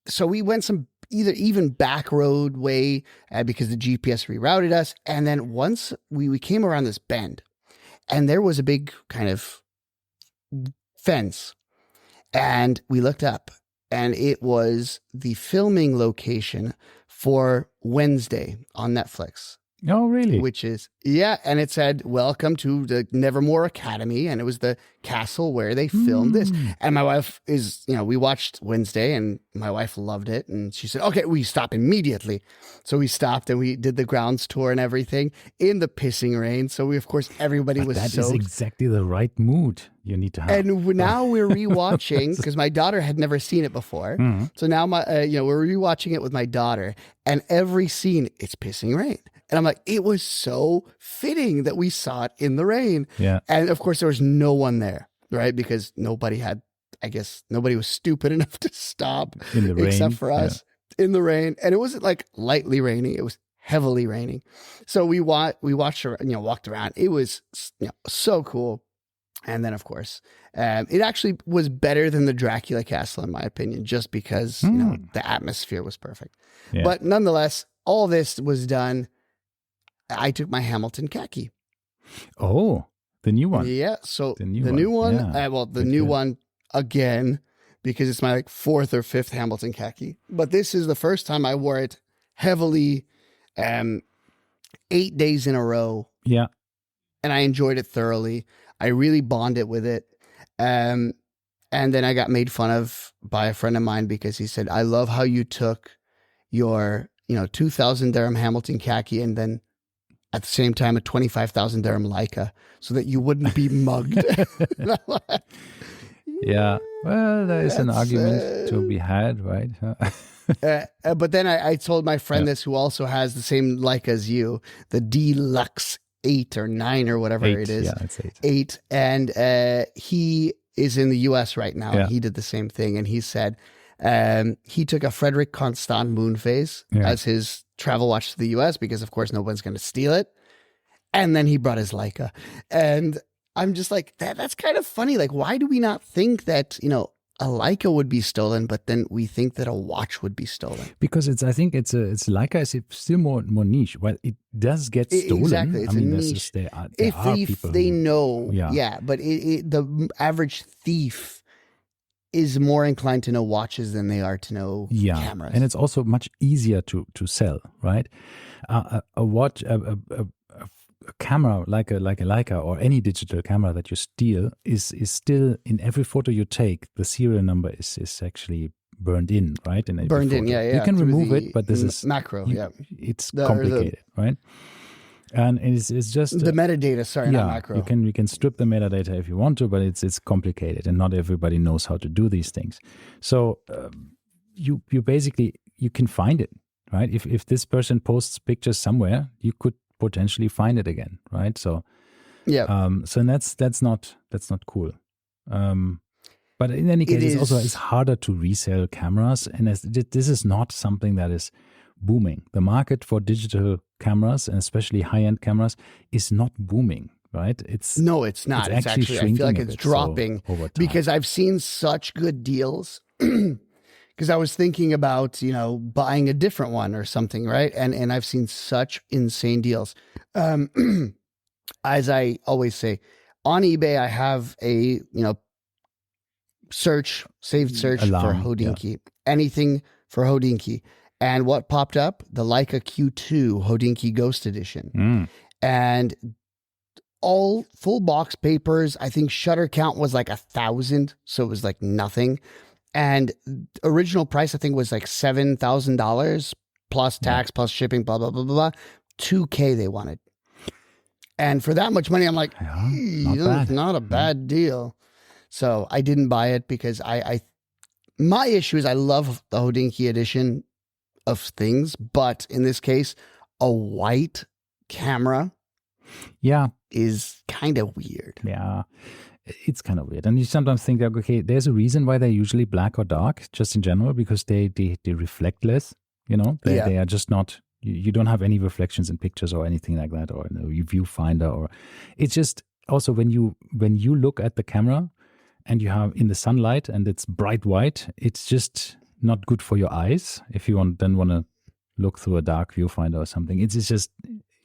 so we went some even back road way because the GPS rerouted us. And then once we came around this bend, and there was a big kind of fence, and we looked up, and it was the filming location for Wednesday on Netflix. Oh, really? Which is, yeah. And it said, welcome to the Nevermore Academy. And it was the castle where they filmed this. And my wife we watched Wednesday, and my wife loved it. And she said, okay, we stop immediately. So we stopped and we did the grounds tour and everything in the pissing rain. So everybody was soaked. That is exactly the right mood you need to have. And now we're rewatching because my daughter had never seen it before. So now we're rewatching it with my daughter, and every scene, it's pissing rain. And I'm like, it was so fitting that we saw it in the rain. Yeah. And of course, there was no one there, right? Because nobody was stupid enough to stop in the rain, except for us in the rain. And it wasn't like lightly raining. It was heavily raining. So we watched, walked around. It was so cool. And then, of course, it actually was better than the Dracula Castle, in my opinion, just because the atmosphere was perfect. Yeah. But nonetheless, all this was done. I took my Hamilton khaki. Oh, the new one. Yeah. So the new one. Yeah. The new one again, because it's my 4th or 5th Hamilton khaki. But this is the first time I wore it heavily, 8 days in a row. Yeah. And I enjoyed it thoroughly. I really bonded with it. And then I got made fun of by a friend of mine because he said, I love how you took your, 2,000 dirham Hamilton khaki and then at the same time a 25,000 dirham Leica so that you wouldn't be mugged. Yeah. Well, there is an argument to be had, right? But then I told my friend this, who also has the same Leica as you, the Deluxe 8 or 9 or whatever 8, it is. Yeah, it's 8. 8. And he is in the US right now. Yeah. And he did the same thing. And he said he took a Frederick Constant moon phase as his travel watch to the US because, of course, no one's going to steal it. And then he brought his Leica. And I'm just like, that's kind of funny. Like, why do we not think that, a Leica would be stolen, but then we think that a watch would be stolen? Because I think Leica is still more niche. Well, it does get stolen. Exactly, it's a niche. There are people they know, but the average thief is more inclined to know watches than they are to know cameras. And it's also much easier to sell, right? A watch, a camera like a Leica or any digital camera that you steal is still, in every photo you take, the serial number is actually burned in, right? You can remove it, but this is macro. It's complicated, right? And it's just the metadata. Not macro. You can strip the metadata if you want to, but it's complicated, and not everybody knows how to do these things. So you basically you can find it, right? If this person posts pictures somewhere, you could potentially find it again, right? So so that's not cool. But in any case, it's harder to resell cameras, and this is not something that is booming. The market for digital cameras, and especially high-end cameras, is not booming, right? It's not. It's actually I feel like it's dropping because I've seen such good deals. Because I was thinking about, buying a different one or something, right? And I've seen such insane deals. As I always say, on eBay, I have a, saved search Alarm, for Hodinkee. Anything for Hodinkee. And what popped up? The Leica Q2 Hodinkee Ghost Edition. And all full box papers. I think shutter count was like 1,000. So it was like nothing. And original price, I think, was like $7,000 plus tax, plus shipping, blah, blah, blah, blah, blah. $2,000 they wanted. And for that much money, I'm like, not a bad deal. So I didn't buy it because my issue is I love the Hodinkee edition of things. But in this case, a white camera is kind of weird. Yeah. It's kind of weird. And you sometimes think, like, okay, there's a reason why they're usually black or dark, just in general, because they reflect less, They are just not, you don't have any reflections in pictures or anything like that, or your viewfinder, or it's just also when you look at the camera and you have in the sunlight and it's bright white, it's just not good for your eyes if you want to look through a dark viewfinder or something. It's just...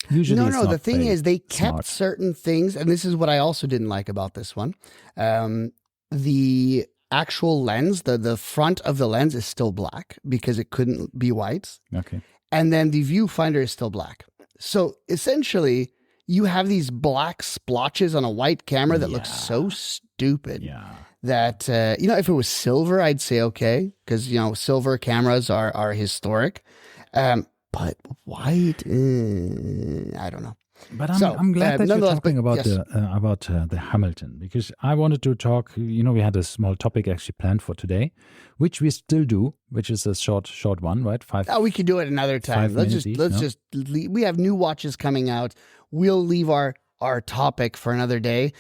Usually no. The thing is, they kept certain things, and this is what I also didn't like about this one. The actual lens, the front of the lens is still black because it couldn't be white. Okay. And then the viewfinder is still black. So essentially, you have these black splotches on a white camera that look so stupid that, if it was silver, I'd say okay, because, silver cameras are historic. But white, I don't know. But I'm glad that you're talking about the Hamilton, because I wanted to talk. We had a small topic actually planned for today, which we still do, which is a short one, right? We could do it another time. We have new watches coming out. We'll leave our our topic for another day.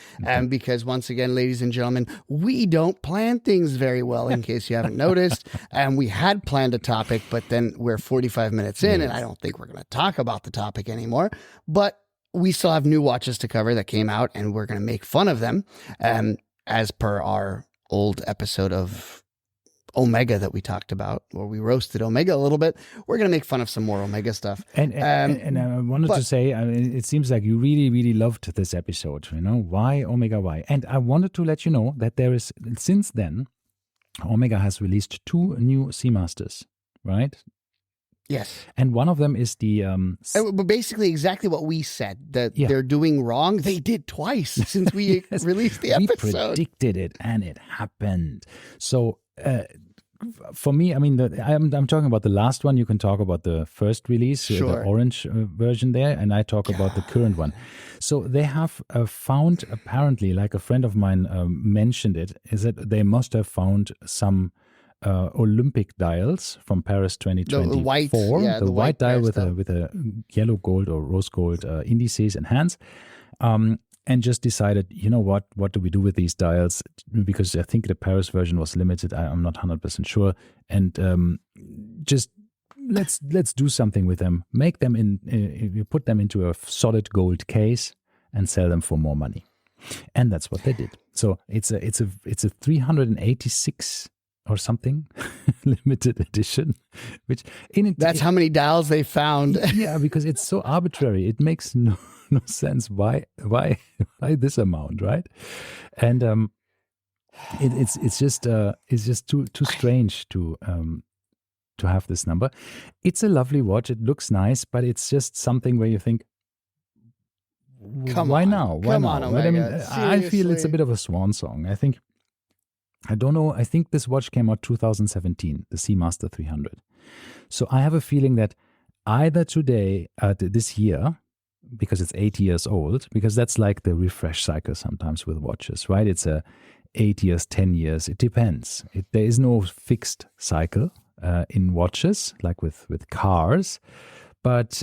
Because once again, ladies and gentlemen, we don't plan things very well, in case you haven't noticed. And we had planned a topic, but then we're 45 minutes in, and I don't think we're going to talk about the topic anymore. But we still have new watches to cover that came out, and we're going to make fun of them, as per our old episode of Omega that we talked about, where we roasted Omega a little bit. We're going to make fun of some more Omega stuff. And I wanted to say, it seems like you really, really loved this episode. Why Omega? Why? And I wanted to let you know that there is, since then, Omega has released 2 new Seamasters, right? Yes. And one of them is the... basically exactly what we said, that they're doing wrong. They did twice since we released the episode. We predicted it, and it happened. So for me, I'm talking about the last one. You can talk about the first release, the orange version there, and I talk about the current one. So they have found, apparently, like a friend of mine mentioned it, is that they must have found some... Olympic dials from Paris 2024. The white dial with a yellow gold or rose gold indices and hands, and just decided, what do we do with these dials? Because I think the Paris version was limited. I'm not 100% sure, and just let's do something with them. Make them you put them into a solid gold case and sell them for more money, and that's what they did. So it's a 386. Or something limited edition, which that's how many dials they found. Yeah, because it's so arbitrary. It makes no sense. Why this amount, right? And it's just too strange to have this number. It's a lovely watch. It looks nice, but it's just something where you think, why now? Why now? Omega. I feel it's a bit of a swan song. I don't know. I think this watch came out 2017, the Seamaster 300. So I have a feeling that either today, this year, because it's 8 years old, because that's like the refresh cycle sometimes with watches, right? It's 8 years, 10 years. It depends. There is no fixed cycle in watches, like with cars. But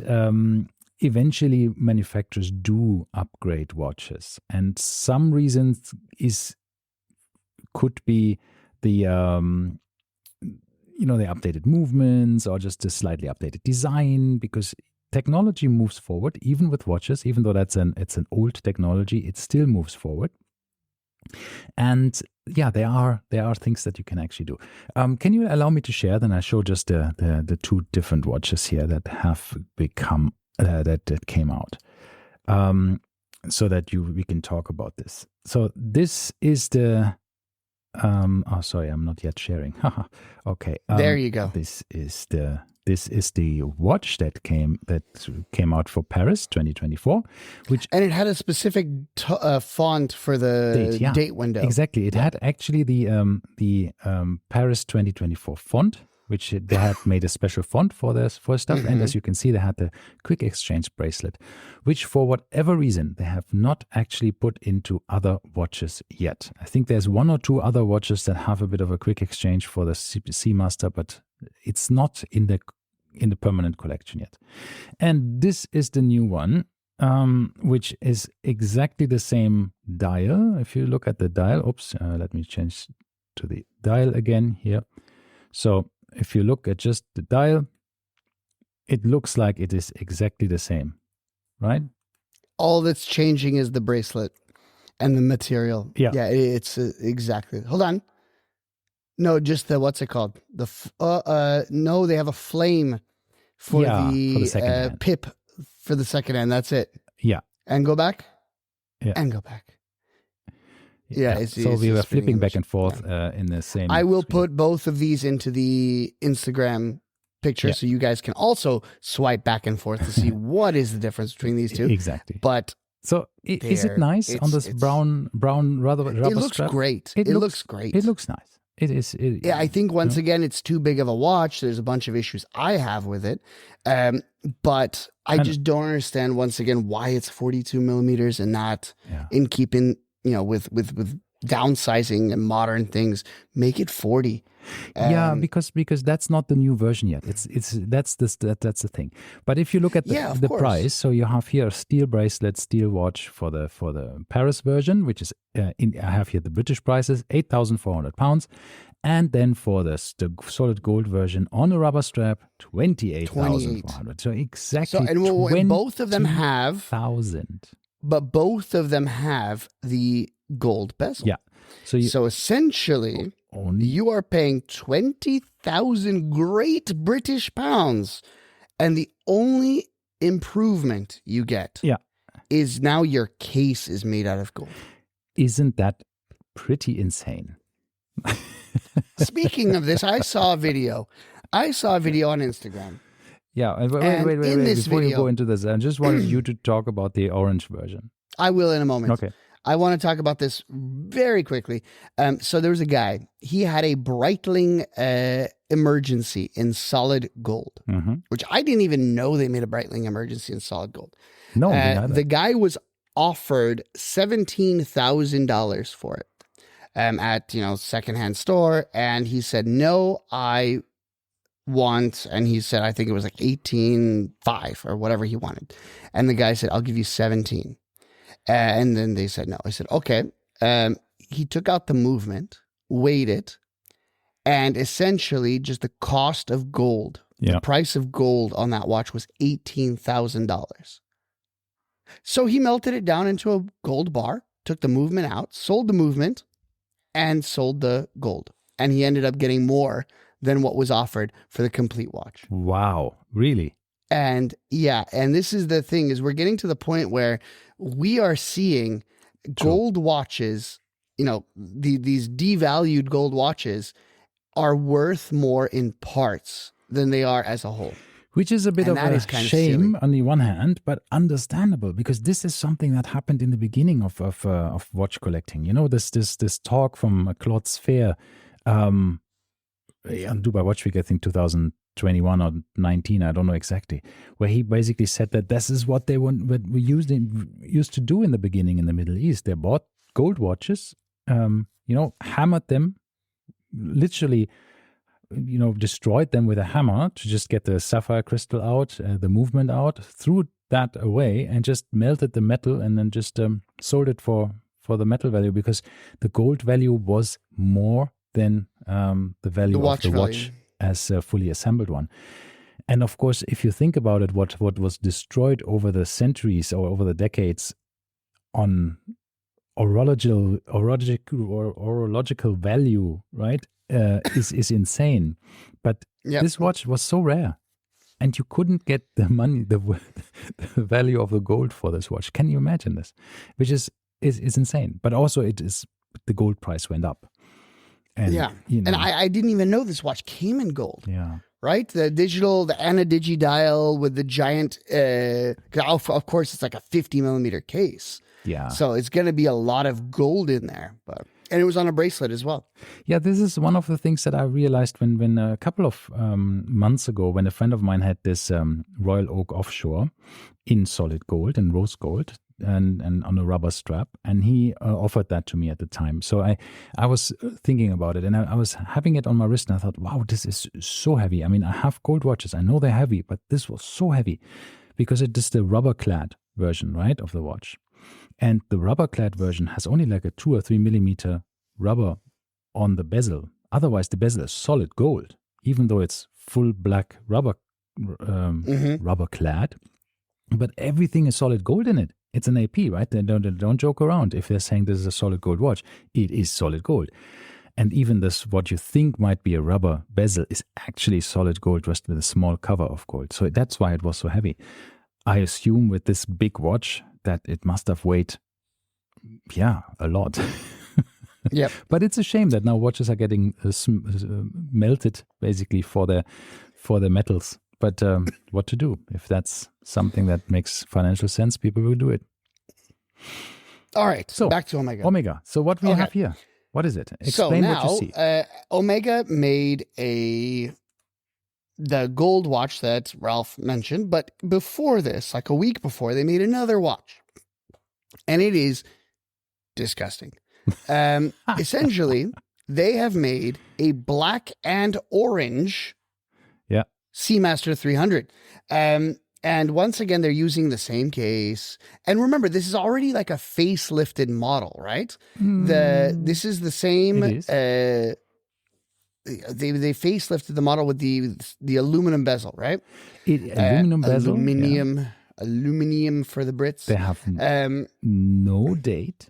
eventually manufacturers do upgrade watches. And some reasons could be the the updated movements or just a slightly updated design, because technology moves forward even with watches. Even though it's an old technology, it still moves forward. And yeah, there are things that you can actually do. Can you allow me to share? Then I show just the 2 different watches here that have become that came out, so that we can talk about this. So this is the sorry, I'm not yet sharing. Okay. There you go. This is the watch that came out for Paris 2024, and it had a specific font for the date window. Exactly. It had actually the Paris 2024 font, which they had made a special font for stuff. And as you can see, they had the quick exchange bracelet, which for whatever reason, they have not actually put into other watches yet. I think there's 1 or 2 other watches that have a bit of a quick exchange for the Seamaster, but it's not in the permanent collection yet. And this is the new one, which is exactly the same dial. If you look at the dial, let me change to the dial again here. So if you look at just the dial, it looks like it is exactly the same, right? All that's changing is the bracelet and the material. Yeah, it's exactly. Hold on. No, just what's it called? No, they have a flame for the pip for the second hand. That's it. Yeah. And go back. Yeah. And go back. Yeah, so we were flipping back and forth in the same. I will put both of these into the Instagram picture so you guys can also swipe back and forth to see what is the difference between these 2. Exactly. But so is it nice on this brown rubber strap? It looks great. It looks great. It looks nice. It is. I think once again, it's too big of a watch. There's a bunch of issues I have with it. But I just don't understand, once again, why it's 42 millimeters and not in keeping, with downsizing and modern things, make it 40. Yeah, because that's not the new version yet. That's the thing. But if you look at the price, so you have here a steel bracelet, steel watch for the Paris version, which is I have here the British prices, £8,400, and then for the solid gold version on a rubber strap, 28,400. So exactly. So and both of them have 1,000. But both of them have the gold bezel. Yeah. So essentially, you are paying 20,000 great British pounds, and the only improvement you get is now your case is made out of gold. Isn't that pretty insane? Speaking of this, I saw a video on Instagram. Yeah, wait. Before you go into this, I just wanted you to talk about the orange version. I will in a moment. Okay. I want to talk about this very quickly. So there was a guy. He had a Breitling emergency in solid gold, which I didn't even know they made a Breitling emergency in solid gold. No, the guy was offered $17,000 for it at secondhand store, and he said no. And he said I think it was like 18.5 or whatever he wanted, and the guy said I'll give you 17. And then they said no. I said, okay. He took out the movement, weighed it, and essentially just the cost of gold, the price of gold on that watch was $18,000. So he melted it down into a gold bar, took the movement out, sold the movement, and sold the gold. And he ended up getting more than what was offered for the complete watch. Wow. Really? And and this is the thing, is we're getting to the point where we are seeing gold watches, these devalued gold watches are worth more in parts than they are as a whole. Which is a bit of a shame on the one hand, but understandable, because this is something that happened in the beginning of watch collecting. This talk from Claude Sphere on Dubai Watch Week, I think 2021 or 19, I don't know exactly, where he basically said that this is what we used to do in the beginning in the Middle East. They bought gold watches, hammered them, literally, destroyed them with a hammer to just get the sapphire crystal out, the movement out, threw that away and just melted the metal and then just sold it for the metal value, because the gold value was more than the value of the watch as a fully assembled one. And of course, if you think about it, what was destroyed over the centuries or over the decades on horological value, right, is insane. But this watch was so rare, and you couldn't get the money, the value of the gold for this watch. Can you imagine this? Which is insane. But also, the gold price went up. And, and I didn't even know this watch came in gold. Yeah. Right? The Anna-Digi dial with the giant, of course, it's like a 50 millimeter case. Yeah. So it's going to be a lot of gold in there. And it was on a bracelet as well. Yeah, this is one of the things that I realized when a couple of months ago, when a friend of mine had this Royal Oak Offshore in solid gold and rose gold, and on a rubber strap, and he offered that to me at the time. So I was thinking about it, and I was having it on my wrist, and I thought, wow, this is so heavy. I mean, I have gold watches, I know they're heavy, but this was so heavy, because it is the rubber clad version, right, of the watch. And the rubber clad version has only like a 2 or 3 millimeter rubber on the bezel. Otherwise, the bezel is solid gold, even though it's full black rubber clad. But everything is solid gold in it. It's an AP, right? They don't joke around. If they're saying this is a solid gold watch, it is solid gold. And even this, what you think might be a rubber bezel, is actually solid gold, just with a small cover of gold. So that's why it was so heavy. I assume with this big watch that it must have weighed, a lot. Yep. But it's a shame that now watches are getting melted, basically, for their metals. But what to do? If that's something that makes financial sense, people will do it. All right. So back to Omega. Omega. So what we have here? What is it? Explain what you see. Omega made the gold watch that Ralf mentioned, but before this, like a week before, they made another watch. And it is disgusting. Essentially, they have made a black and orange Seamaster 300. And once again, they're using the same case. And remember, this is already like a facelifted model, right? This is the same. They facelifted the model with the aluminum bezel, right? Aluminum bezel. Aluminum for the Brits. They have no date.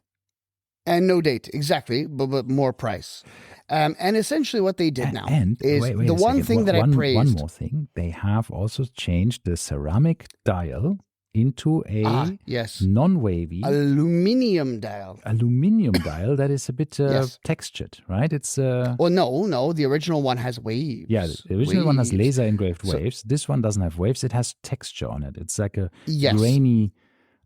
And no date, exactly, but more price. And essentially what they did now is the one thing that I praised. One more thing. They have also changed the ceramic dial into a non-wavy aluminium dial. Aluminium dial that is a bit textured, right? It's well, no. The original one has waves. Yeah, the original one has laser engraved waves. This one doesn't have waves. It has texture on it. It's like a grainy.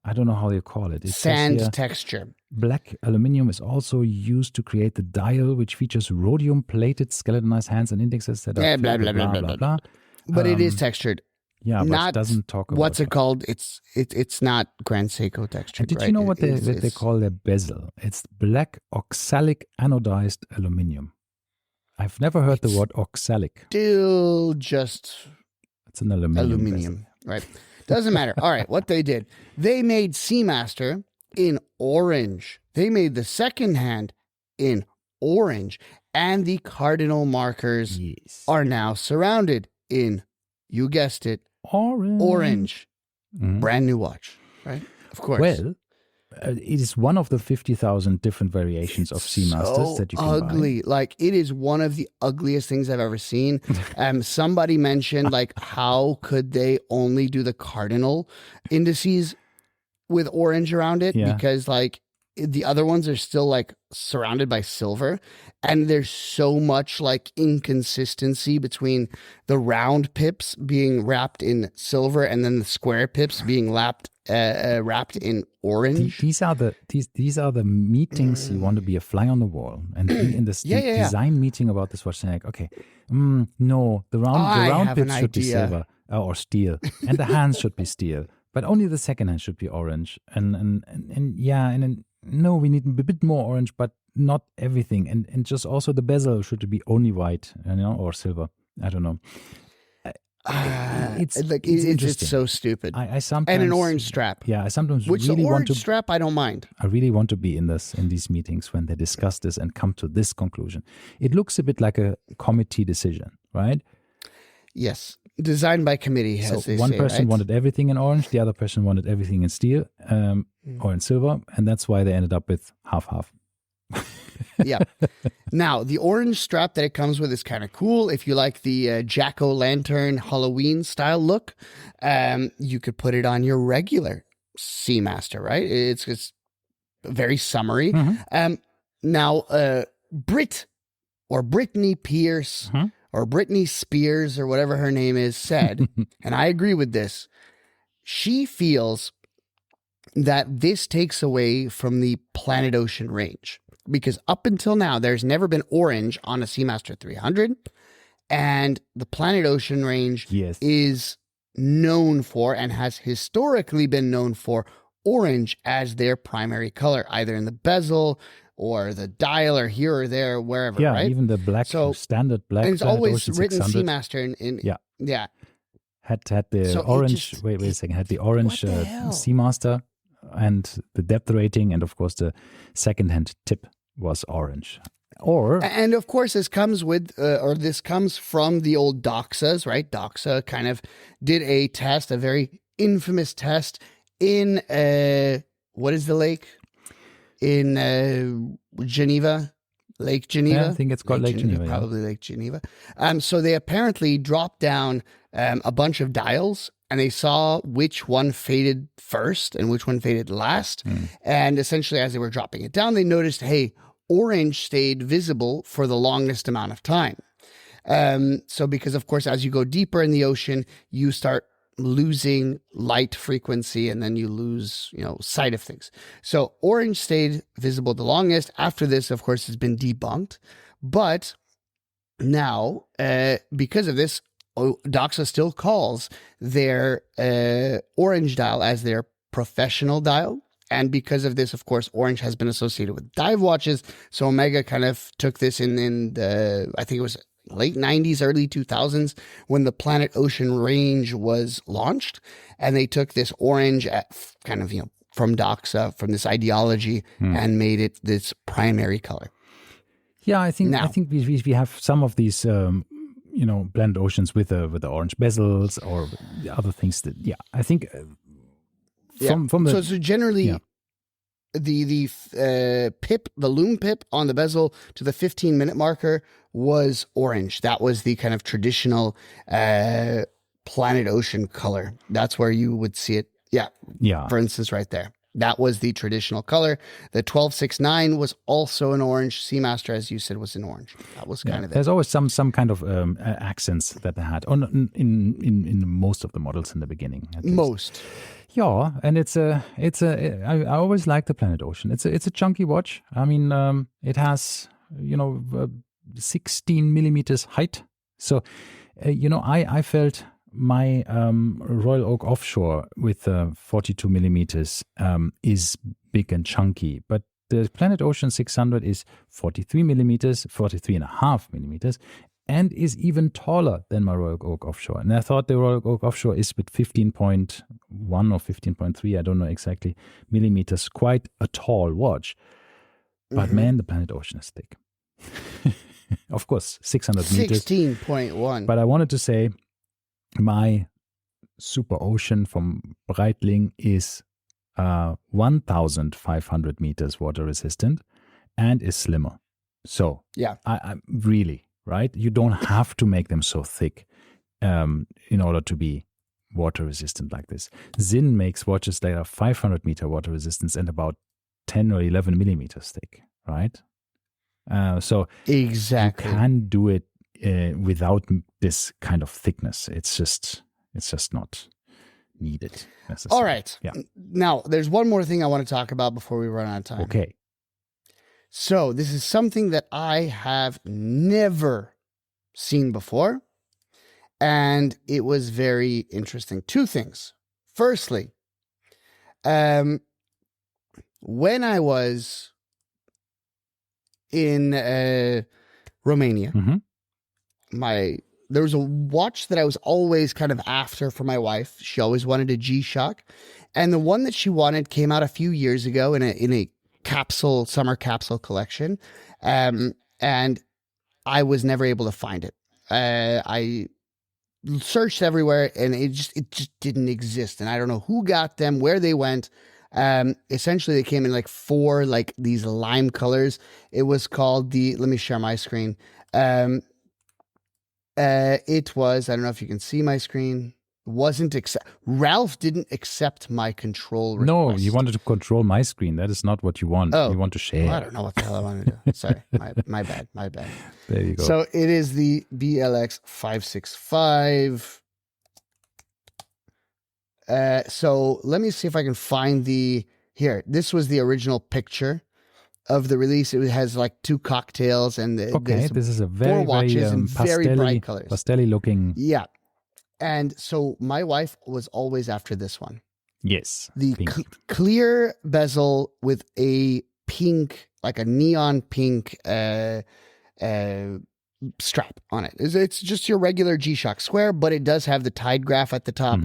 I don't know how you call it. It's sand texture. Black aluminium is also used to create the dial, which features rhodium-plated skeletonized hands and indexes that are blah, blah. But it is textured. Yeah, but it doesn't talk about what's it called. It's not Grand Seiko textured. Did you know what they call their bezel? It's black oxalic anodized aluminium. I've never heard the word oxalic. Still just it's an aluminium right? Doesn't matter. All right, what they did, they made Seamaster in orange. They made the second hand in orange, and the cardinal markers are now surrounded in, you guessed it, orange. Brand new watch, right? Of course. Well, it is one of the 50,000 different variations of Seamasters that you can ugly. buy. Like, it is one of the ugliest things I've ever seen. Somebody mentioned, like, how could they only do the cardinal indices with orange around it? Because, like, the other ones are still, like, surrounded by silver. And there's so much, like, inconsistency between the round pips being wrapped in silver and then the square pips being wrapped in orange. These are the meetings you want to be a fly on the wall and be in this design meeting about this watch. Saying like, okay, no, the round pips should be silver or steel, and the hands should be steel, but only the second hand should be orange. And no, we need a bit more orange, but not everything. And just also the bezel should be only white, or silver. I don't know. It's so stupid. I sometimes, and an orange strap. Yeah, I sometimes Which really the orange want to. Strap, I don't mind. I really want to be in these meetings when they discuss this and come to this conclusion. It looks a bit like a committee decision, right? Yes, designed by committee. So one person wanted everything in orange, the other person wanted everything in steel or in silver, and that's why they ended up with half. Yeah. Now, the orange strap that it comes with is kind of cool. If you like the jack-o'-lantern Halloween style look, you could put it on your regular Seamaster, right? It's very summery. Now, Brit or Brittany Pierce or Britney Spears or whatever her name is said, and I agree with this, she feels that this takes away from the Planet Ocean range. Because up until now, there's never been orange on a Seamaster 300. And the Planet Ocean range is known for and has historically been known for orange as their primary color, either in the bezel or the dial or here or there, wherever, right? Even the black, standard black. And it's always Ocean written 600. Seamaster Yeah. Had the orange, wait a second, had the orange Seamaster and the depth rating, and of course the second-hand tip was orange. And of course this comes with, this comes from the old Doxas, right? Doxa kind of did a test, a very infamous test in, what is the lake? In Geneva? Lake Geneva? Yeah, I think it's called Lake Geneva. Probably Lake Geneva. So they apparently dropped down a bunch of dials, and they saw which one faded first and which one faded last. And essentially, as they were dropping it down, they noticed, hey, orange stayed visible for the longest amount of time. So because, of course, as you go deeper in the ocean, you start losing light frequency, and then you lose, sight of things. So orange stayed visible the longest. After this, of course, it's been debunked. But now, because of this, Doxa still calls their orange dial as their professional dial, And because of this, of course, orange has been associated with dive watches. So Omega kind of took this in the, I think it was late 90s, early 2000s, when the Planet Ocean range was launched. And they took this orange at kind of, from Doxa, from this ideology, and made it this primary color. Yeah, I think we have some of these, Planet Oceans with the orange bezels or other things that, I think from the... So generally... The pip, the Lume pip on the bezel to the 15-minute marker was orange. That was the kind of traditional Planet Ocean color. That's where you would see it. Yeah. For instance, right there. That was the traditional color. The 1269 was also an orange. Seamaster, as you said, was an orange. That was kind of it. There's always some kind of accents that they had in most of the models in the beginning. Most. Yeah, and I always like the Planet Ocean. It's a chunky watch. I mean, it has 16 millimeters height. So, I felt my Royal Oak Offshore with 42 millimeters is big and chunky, but the Planet Ocean 600 is 43 millimeters, 43 and a half millimeters, and is even taller than my Royal Oak Offshore. And I thought the Royal Oak Offshore is with 15.1 or 15.3, I don't know exactly, millimeters, quite a tall watch. But man, the Planet Ocean is thick. Of course, 600 meters. 16.1. But I wanted to say my Super Ocean from Breitling is 1,500 meters water resistant and is slimmer. So I really... right? You don't have to make them so thick in order to be water resistant like this. Zinn makes watches that are 500 meter water resistance and about 10 or 11 millimeters thick, right? So exactly, you can do it without this kind of thickness. It's just not needed necessarily. All right. Yeah. Now, there's one more thing I want to talk about before we run out of time. Okay. So this is something that I have never seen before, and it was very interesting. Two things. Firstly, when I was in Romania, there was a watch that I was always kind of after for my wife. She always wanted a G-Shock, and the one that she wanted came out a few years ago in a summer capsule collection, and I was never able to find it. I searched everywhere, and it just didn't exist, and I don't know who got them, where they went. Essentially, they came in like 4 like these lime colors. It was called let me share my screen. It was, I don't know if you can see my screen. Ralf didn't accept my control request. No, you wanted to control my screen. That is not what you want. You want to share. Well, I don't know what the hell I want to do. Sorry, my bad. There you go. So it is the BLX 565. So let me see if I can find here. This was the original picture of the release. It has like 2 cocktails and this is a very 4 watches in very bright colors. Pastelly looking. Yeah. And so my wife was always after this one. Yes. The clear bezel with a pink, like a neon pink strap on it. It's just your regular G-Shock square, but it does have the Tide graph at the top.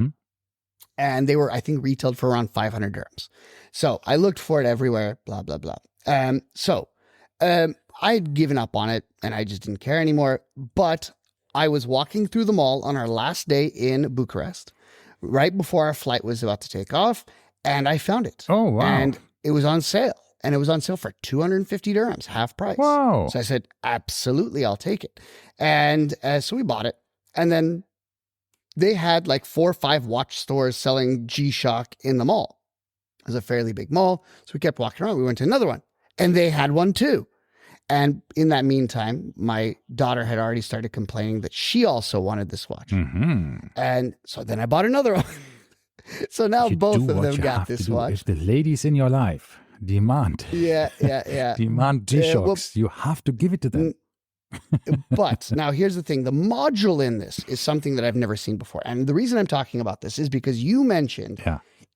And they were, I think, retailed for around 500 dirhams. So I looked for it everywhere, blah, blah, blah. I'd given up on it and I just didn't care anymore. But I was walking through the mall on our last day in Bucharest, right before our flight was about to take off, and I found it. Oh, wow. And it was on sale. And it was on sale for 250 dirhams, half price. Wow. So I said, absolutely, I'll take it. And so we bought it. And then they had like 4 or 5 watch stores selling G-Shock in the mall. It was a fairly big mall. So we kept walking around. We went to another one. And they had one too. And in that meantime, my daughter had already started complaining that she also wanted this watch. And so then I bought another one. So now both of them got this watch. If the ladies in your life demand, demand G-Shocks, you have to give it to them. But now here's the thing. The module in this is something that I've never seen before. And the reason I'm talking about this is because you mentioned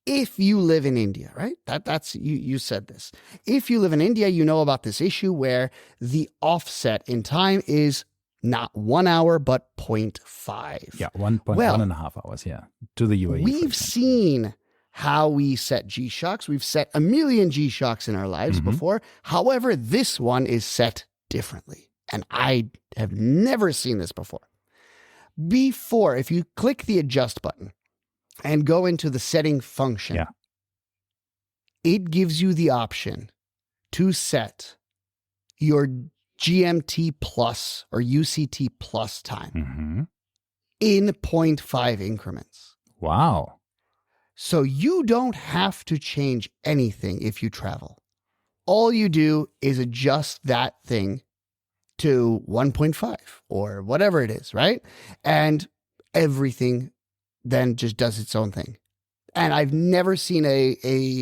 if you live in India, right? That's you said this. If you live in India, you know about this issue where the offset in time is not 1 hour, but 0.5. Yeah, 1.5 hours, yeah, to the UAE. We've seen how we set G-Shocks. We've set a million G-Shocks in our lives before. However, this one is set differently. And I have never seen this before. Before, if you click the adjust button and go into the setting function, it gives you the option to set your GMT plus or UCT plus time in 0.5 increments. Wow. So you don't have to change anything if you travel. All you do is adjust that thing to 1.5 or whatever it is, right? And everything then just does its own thing. And I've never seen a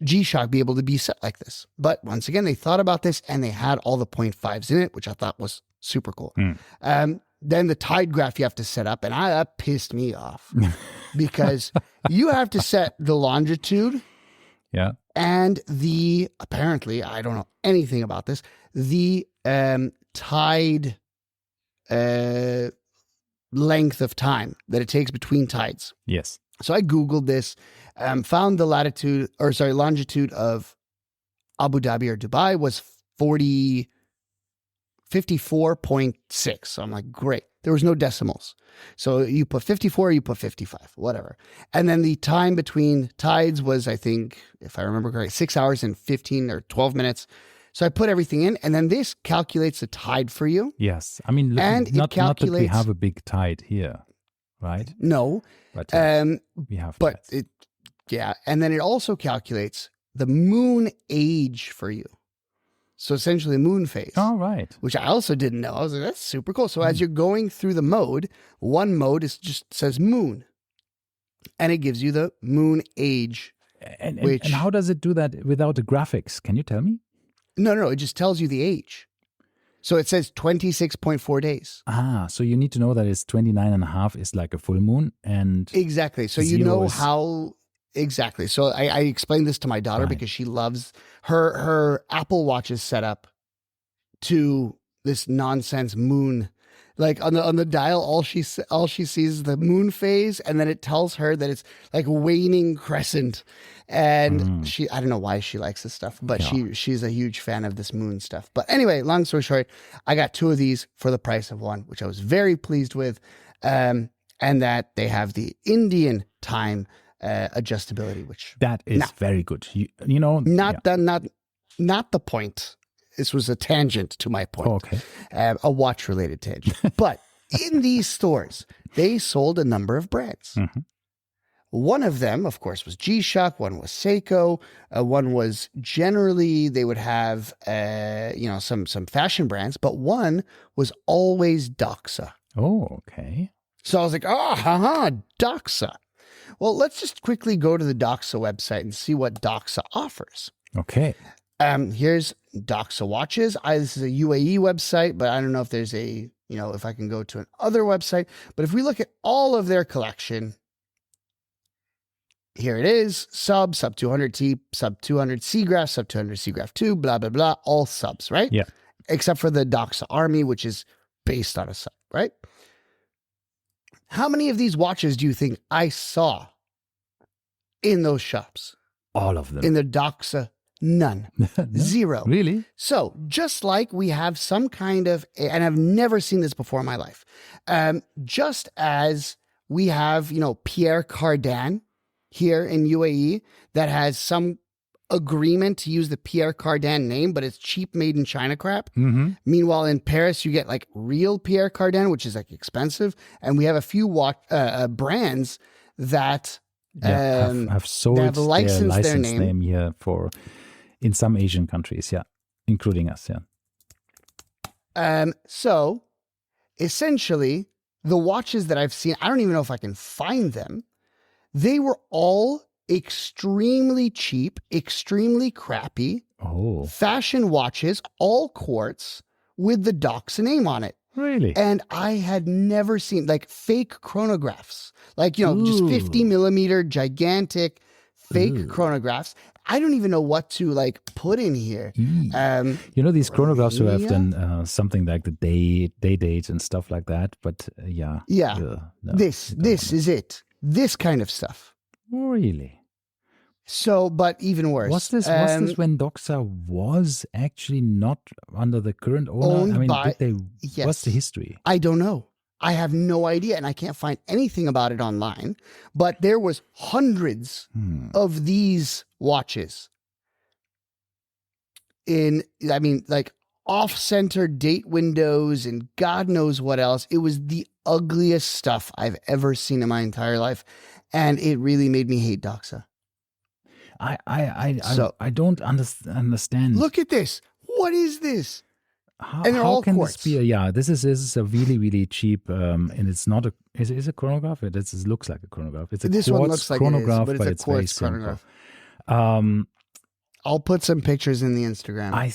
G-Shock be able to be set like this. But once again, they thought about this and they had all the 0.5s in it, which I thought was super cool. Then the tide graph you have to set up, and that pissed me off because you have to set the longitude and the, apparently, I don't know anything about this, the tide length of time that it takes between tides. Yes. So I Googled this, found the longitude of Abu Dhabi or Dubai was 54.6. So I'm like, great. There was no decimals. So you put 54, you put 55, whatever. And then the time between tides was, I think, if I remember correctly, 6 hours and 15 or 12 minutes. So I put everything in, and then this calculates the tide for you. Yes. I mean, not that we have a big tide here, right? No. But we have but that. And then it also calculates the moon age for you. So essentially moon phase. Oh, right. Which I also didn't know. I was like, that's super cool. So as you're going through the mode, one mode is just says moon. And it gives you the moon age. And how does it do that without the graphics? Can you tell me? No. It just tells you the age. So it says 26.4 days. So you need to know that it's 29.5 is like a full moon. And exactly. So you know how... Exactly. So I explained this to my daughter because she loves her Apple Watch is set up to this nonsense moon. Like on the dial, all she sees is the moon phase, and then it tells her that it's like waning crescent. And I don't know why she likes this stuff, but she's a huge fan of this moon stuff. But anyway, long story short, I got 2 of these for the price of 1, which I was very pleased with. And that they have the Indian time adjustability, which that is very good. You know, not the point. This was a tangent to my point. Oh, okay, a watch related tangent. But in these stores, they sold a number of brands. One of them, of course, was G-Shock. One was Seiko. One was generally they would have some fashion brands, but one was always Doxa. Oh, okay. So I was like, Doxa. Well, let's just quickly go to the Doxa website and see what Doxa offers. Okay. Here's Doxa watches. This is a UAE website, but I don't know if there's if I can go to another website. But if we look at all of their collection, here it is. Sub 200T, sub 200 Seagraph, sub 200 Seagraph 2, blah, blah, blah. All subs, right? Yeah. Except for the Doxa Army, which is based on a sub, right? How many of these watches do you think I saw in those shops? All of them. In the Doxa, none. No? 0. Really? So just like we have some kind of, and I've never seen this before in my life, just as we have, Pierre Cardin here in UAE that has some agreement to use the Pierre Cardin name, but it's cheap made in China crap. Meanwhile, in Paris, you get like real Pierre Cardin, which is like expensive. And we have a few brands that have sold have licensed their name here in some Asian countries, including us, So essentially, the watches that I've seen, I don't even know if I can find them. They were all extremely cheap, extremely crappy fashion watches, all quartz with the Doxa name on it. Really? And I had never seen like fake chronographs, like, just 50 millimeter gigantic fake chronographs. I don't even know what to like put in here. These chronographs who have done something like the day dates and stuff like that. But no, this is it. This kind of stuff. Really? So, but even worse. Was this when Doxa was actually not under the current owner? Yes. What's the history? I don't know. I have no idea, and I can't find anything about it online. But there was hundreds of these watches off-center date windows and God knows what else. It was the ugliest stuff I've ever seen in my entire life, and it really made me hate Doxa. I don't understand. Look at this. What is this? How can quartz. This be? This is a really, really cheap, and it's not a. Is it a chronograph? It looks like a chronograph. It's a this quartz one looks like chronograph, it is, but it's a quartz chronograph. I'll put some pictures in the Instagram. I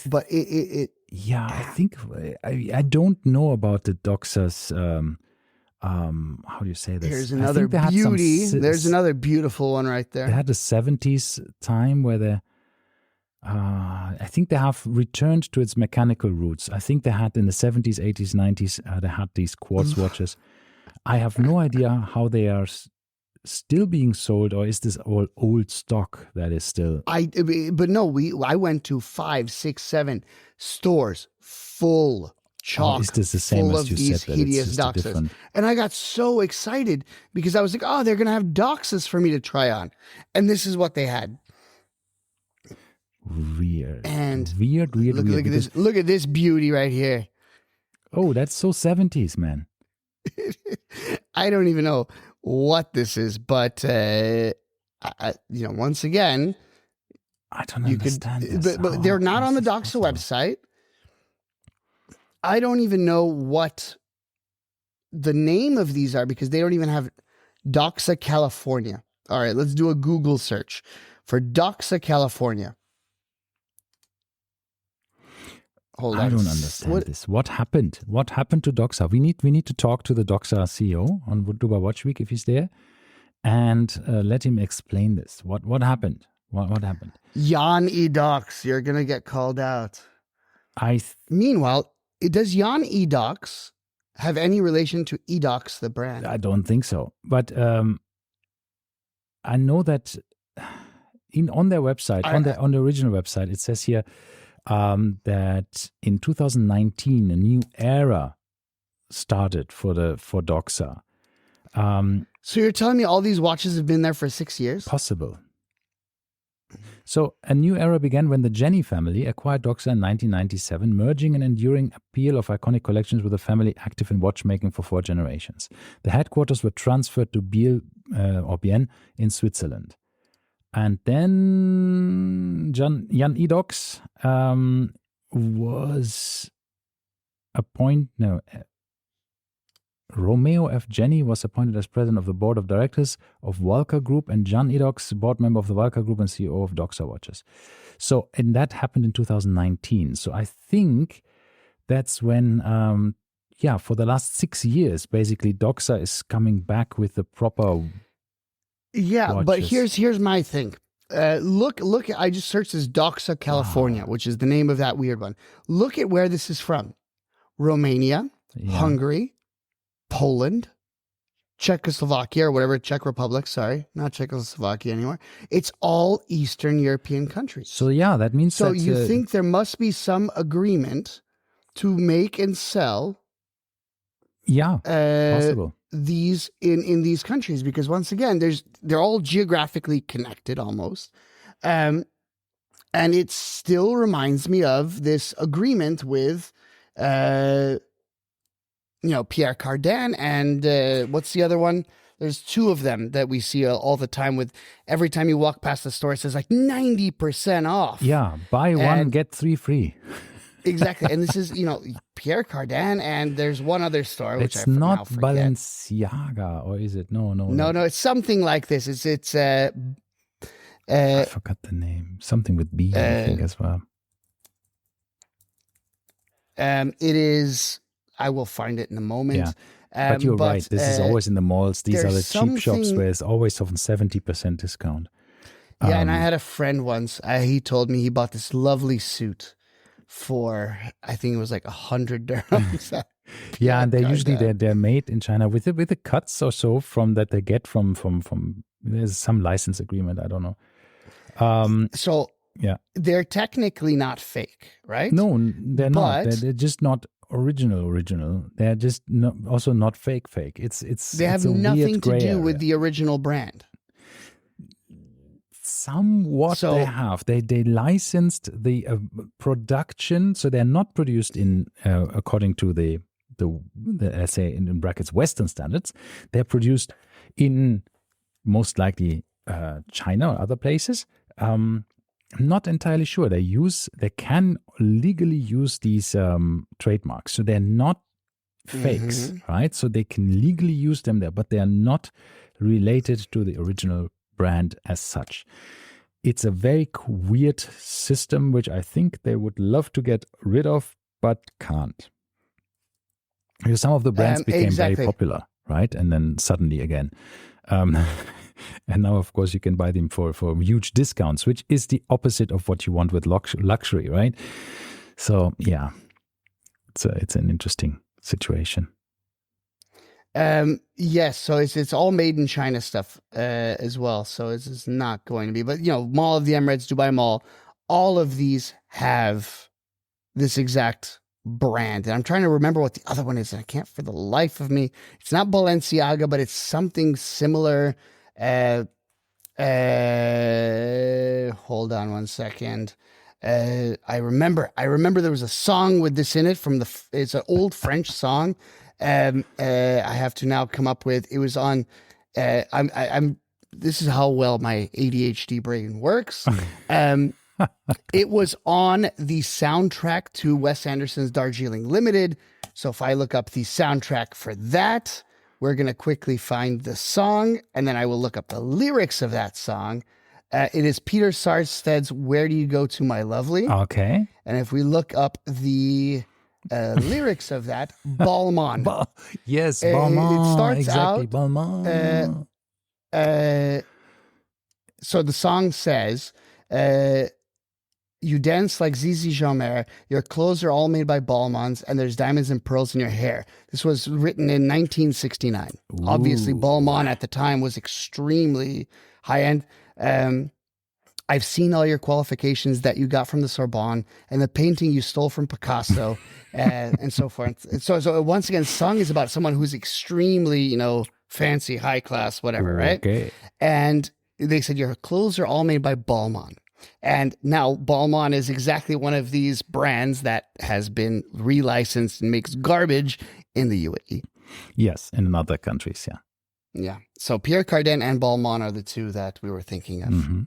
think I don't know about the Doxa's. How do you say this? Here's another beauty. There's another beautiful one right there. They had the 70s time where I think they have returned to its mechanical roots. I think they had in the 70s, 80s, 90s, they had these quartz watches. I have no idea how they are still being sold, or is this all old stock that is still? I went to 5, 6, 7 stores full. Chock, is this the same full as you of these said, hideous Doxas. And I got so excited because I was like, oh, they're going to have Doxas for me to try on. And this is what they had. Weird. And weird. Look at this. Look at this beauty right here. Oh, that's so 70s, man. I don't even know what this is, but once again, I don't understand this. But they're not on the Doxa website. I don't even know what the name of these are because they don't even have Doxa California. All right, let's do a Google search for Doxa California. Hold on. I don't understand this. What happened? What happened to Doxa? We need to talk to the Doxa CEO on Dubai Watch Week if he's there, and let him explain this. What happened? What happened? Jan Edox, you're gonna get called out. Meanwhile, does Jan Edox have any relation to Edox, the brand? I don't think so. But I know that on their website, on the original website, it says here that in 2019 a new era started for Doxa. So you're telling me all these watches have been there for 6 years? Possible. So a new era began when the Jenny family acquired Doxa in 1997, merging an enduring appeal of iconic collections with a family active in watchmaking for 4 generations. The headquarters were transferred to Bienne in Switzerland. And Then Jan Edox was Romeo F. Jenny was appointed as president of the board of directors of Walker Group, and Jan Edox, board member of the Walker Group and CEO of Doxa Watches. So, and that happened in 2019. So I think that's when, for the last 6 years, basically Doxa is coming back with the proper. Yeah, watches. But here's my thing. Look! I just searched this Doxa California, which is the name of that weird one. Look at where this is from: Romania, Hungary, Poland, Czechoslovakia, or whatever, Czech Republic. Sorry, not Czechoslovakia anymore. It's all Eastern European countries. So that means. So you think there must be some agreement to make and sell? Yeah, possible. These in these countries, because once again, they're all geographically connected almost, and it still reminds me of this agreement with, Pierre Cardin and what's the other one? There's 2 of them that we see all the time. With every time you walk past the store, it says like 90% off. Yeah, buy one get 3 free. Exactly, and this is Pierre Cardin, and there's one other store which it's not Balenciaga, or is it? No, it's something like this. It's I forgot the name. Something with B, I think as well. It is. I will find it in a moment. Yeah. But you're right. This is always in the malls. These are the cheap shops where it's always often 70% discount. Yeah, and I had a friend once. He told me he bought this lovely suit for, I think it was like 100 dirhams. Yeah, and they're made in China with the cuts or so from that they get from there's some license agreement. I don't know. So yeah, they're technically not fake, right? No, they're not. They're just not original. They're just also not fake. They have nothing to do with the original brand. Somewhat they have. They licensed the production, so they're not produced in according to the let's say in brackets Western standards. They're produced in most likely China or other places. I'm not entirely sure. They can legally use these trademarks, so they're not fakes, right? So they can legally use them there, but they are not related to the original brand as such. It's a very weird system, which I think they would love to get rid of, but can't. Because some of the brands became very popular, right? And then suddenly again. And now, of course, you can buy them for huge discounts, which is the opposite of what you want with luxury, right? So, yeah, it's an interesting situation. Yes, so it's all made in China stuff as well. So it's not going to be, but Mall of the Emirates, Dubai Mall, all of these have this exact brand. And I'm trying to remember what the other one is. And I can't for the life of me. It's not Balenciaga, but it's something similar. Hold on one second. I remember there was a song with this in it it's an old French song. I have to now come up with, it was on, this is how well my ADHD brain works. It was on the soundtrack to Wes Anderson's Darjeeling Limited. So if I look up the soundtrack for that, we're going to quickly find the song, and then I will look up the lyrics of that song. It is Peter Sarsted's Where Do You Go To My Lovely? Okay. And if we look up the lyrics of that, Balmain. Yes, Balmain. It starts exactly, out, Balmain. So the song says, you dance like Zizi Jeanmaire, your clothes are all made by Balmains, and there's diamonds and pearls in your hair. This was written in 1969. Ooh. Obviously, Balmain at the time was extremely high-end. I've seen all your qualifications that you got from the Sorbonne and the painting you stole from Picasso and so forth. So once again, song is about someone who's extremely, fancy, high class, whatever, right? Okay. And they said your clothes are all made by Balmain. And now Balmain is exactly one of these brands that has been relicensed and makes garbage in the UAE. Yes, in other countries, yeah. Yeah. So Pierre Cardin and Balmain are the two that we were thinking of. Mm-hmm.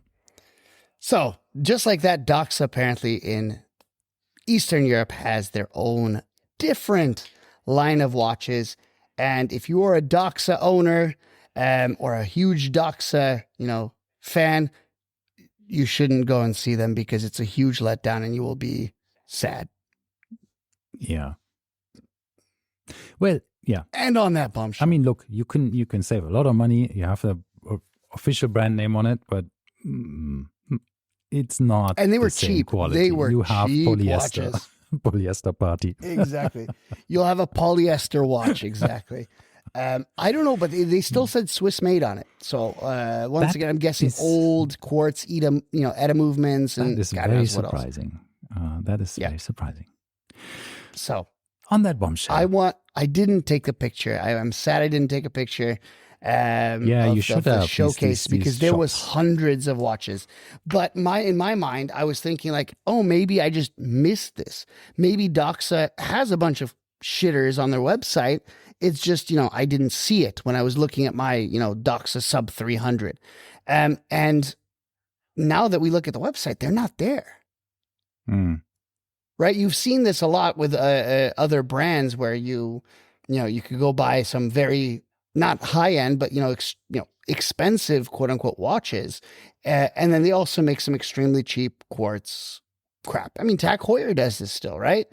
So just like that, Doxa apparently in Eastern Europe has their own different line of watches. And if you are a Doxa owner or a huge Doxa, fan, you shouldn't go and see them because it's a huge letdown and you will be sad. Yeah. Well, yeah. And on that bombshell. I mean, look, you can save a lot of money. You have the official brand name on it, but it's not. And they were the same cheap. Quality. They were you have cheap polyester. Watches. Polyester party. Exactly. You'll have a polyester watch. Exactly. I don't know, but they still said Swiss made on it. So once again, I'm guessing old quartz, ETA movements, and that is very surprising. That is very surprising. So on that bombshell, I didn't take a picture. I'm sad I didn't take a picture. You should have showcase because there was hundreds of watches. But in my mind, I was thinking like, oh, maybe I just missed this. Maybe Doxa has a bunch of shitters on their website. It's just, I didn't see it when I was looking at my, Doxa sub 300. And now that we look at the website, they're not there. Right? You've seen this a lot with other brands where you could go buy some very not high end, but expensive quote unquote watches, and then they also make some extremely cheap quartz crap. I mean, Tag Heuer does this still, right?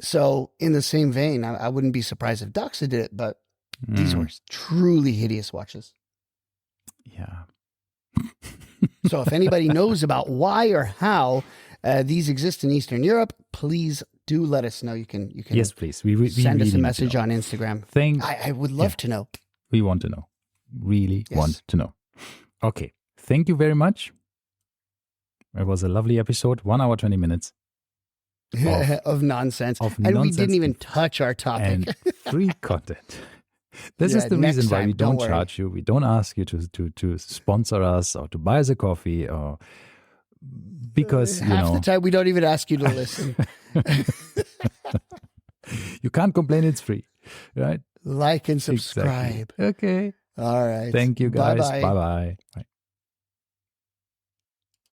So in the same vein, I wouldn't be surprised if Doxa did it, but these were truly hideous watches. Yeah. So if anybody knows about why or how these exist in Eastern Europe, please do let us know. You can yes, please. We send us really a message on Instagram. I would love to know. We want to know. Really want to know. Okay. Thank you very much. It was a lovely episode. 1 hour, 20 minutes. Of nonsense. We didn't even touch our topic. And free content. This is the reason why we don't charge you. We don't ask you to sponsor us or to buy us a coffee, or because half the time we don't even ask you to listen. You can't complain, it's free, right? Like and subscribe. Exactly. Okay. All right. Thank you, guys. Bye-bye. Bye-bye. Bye.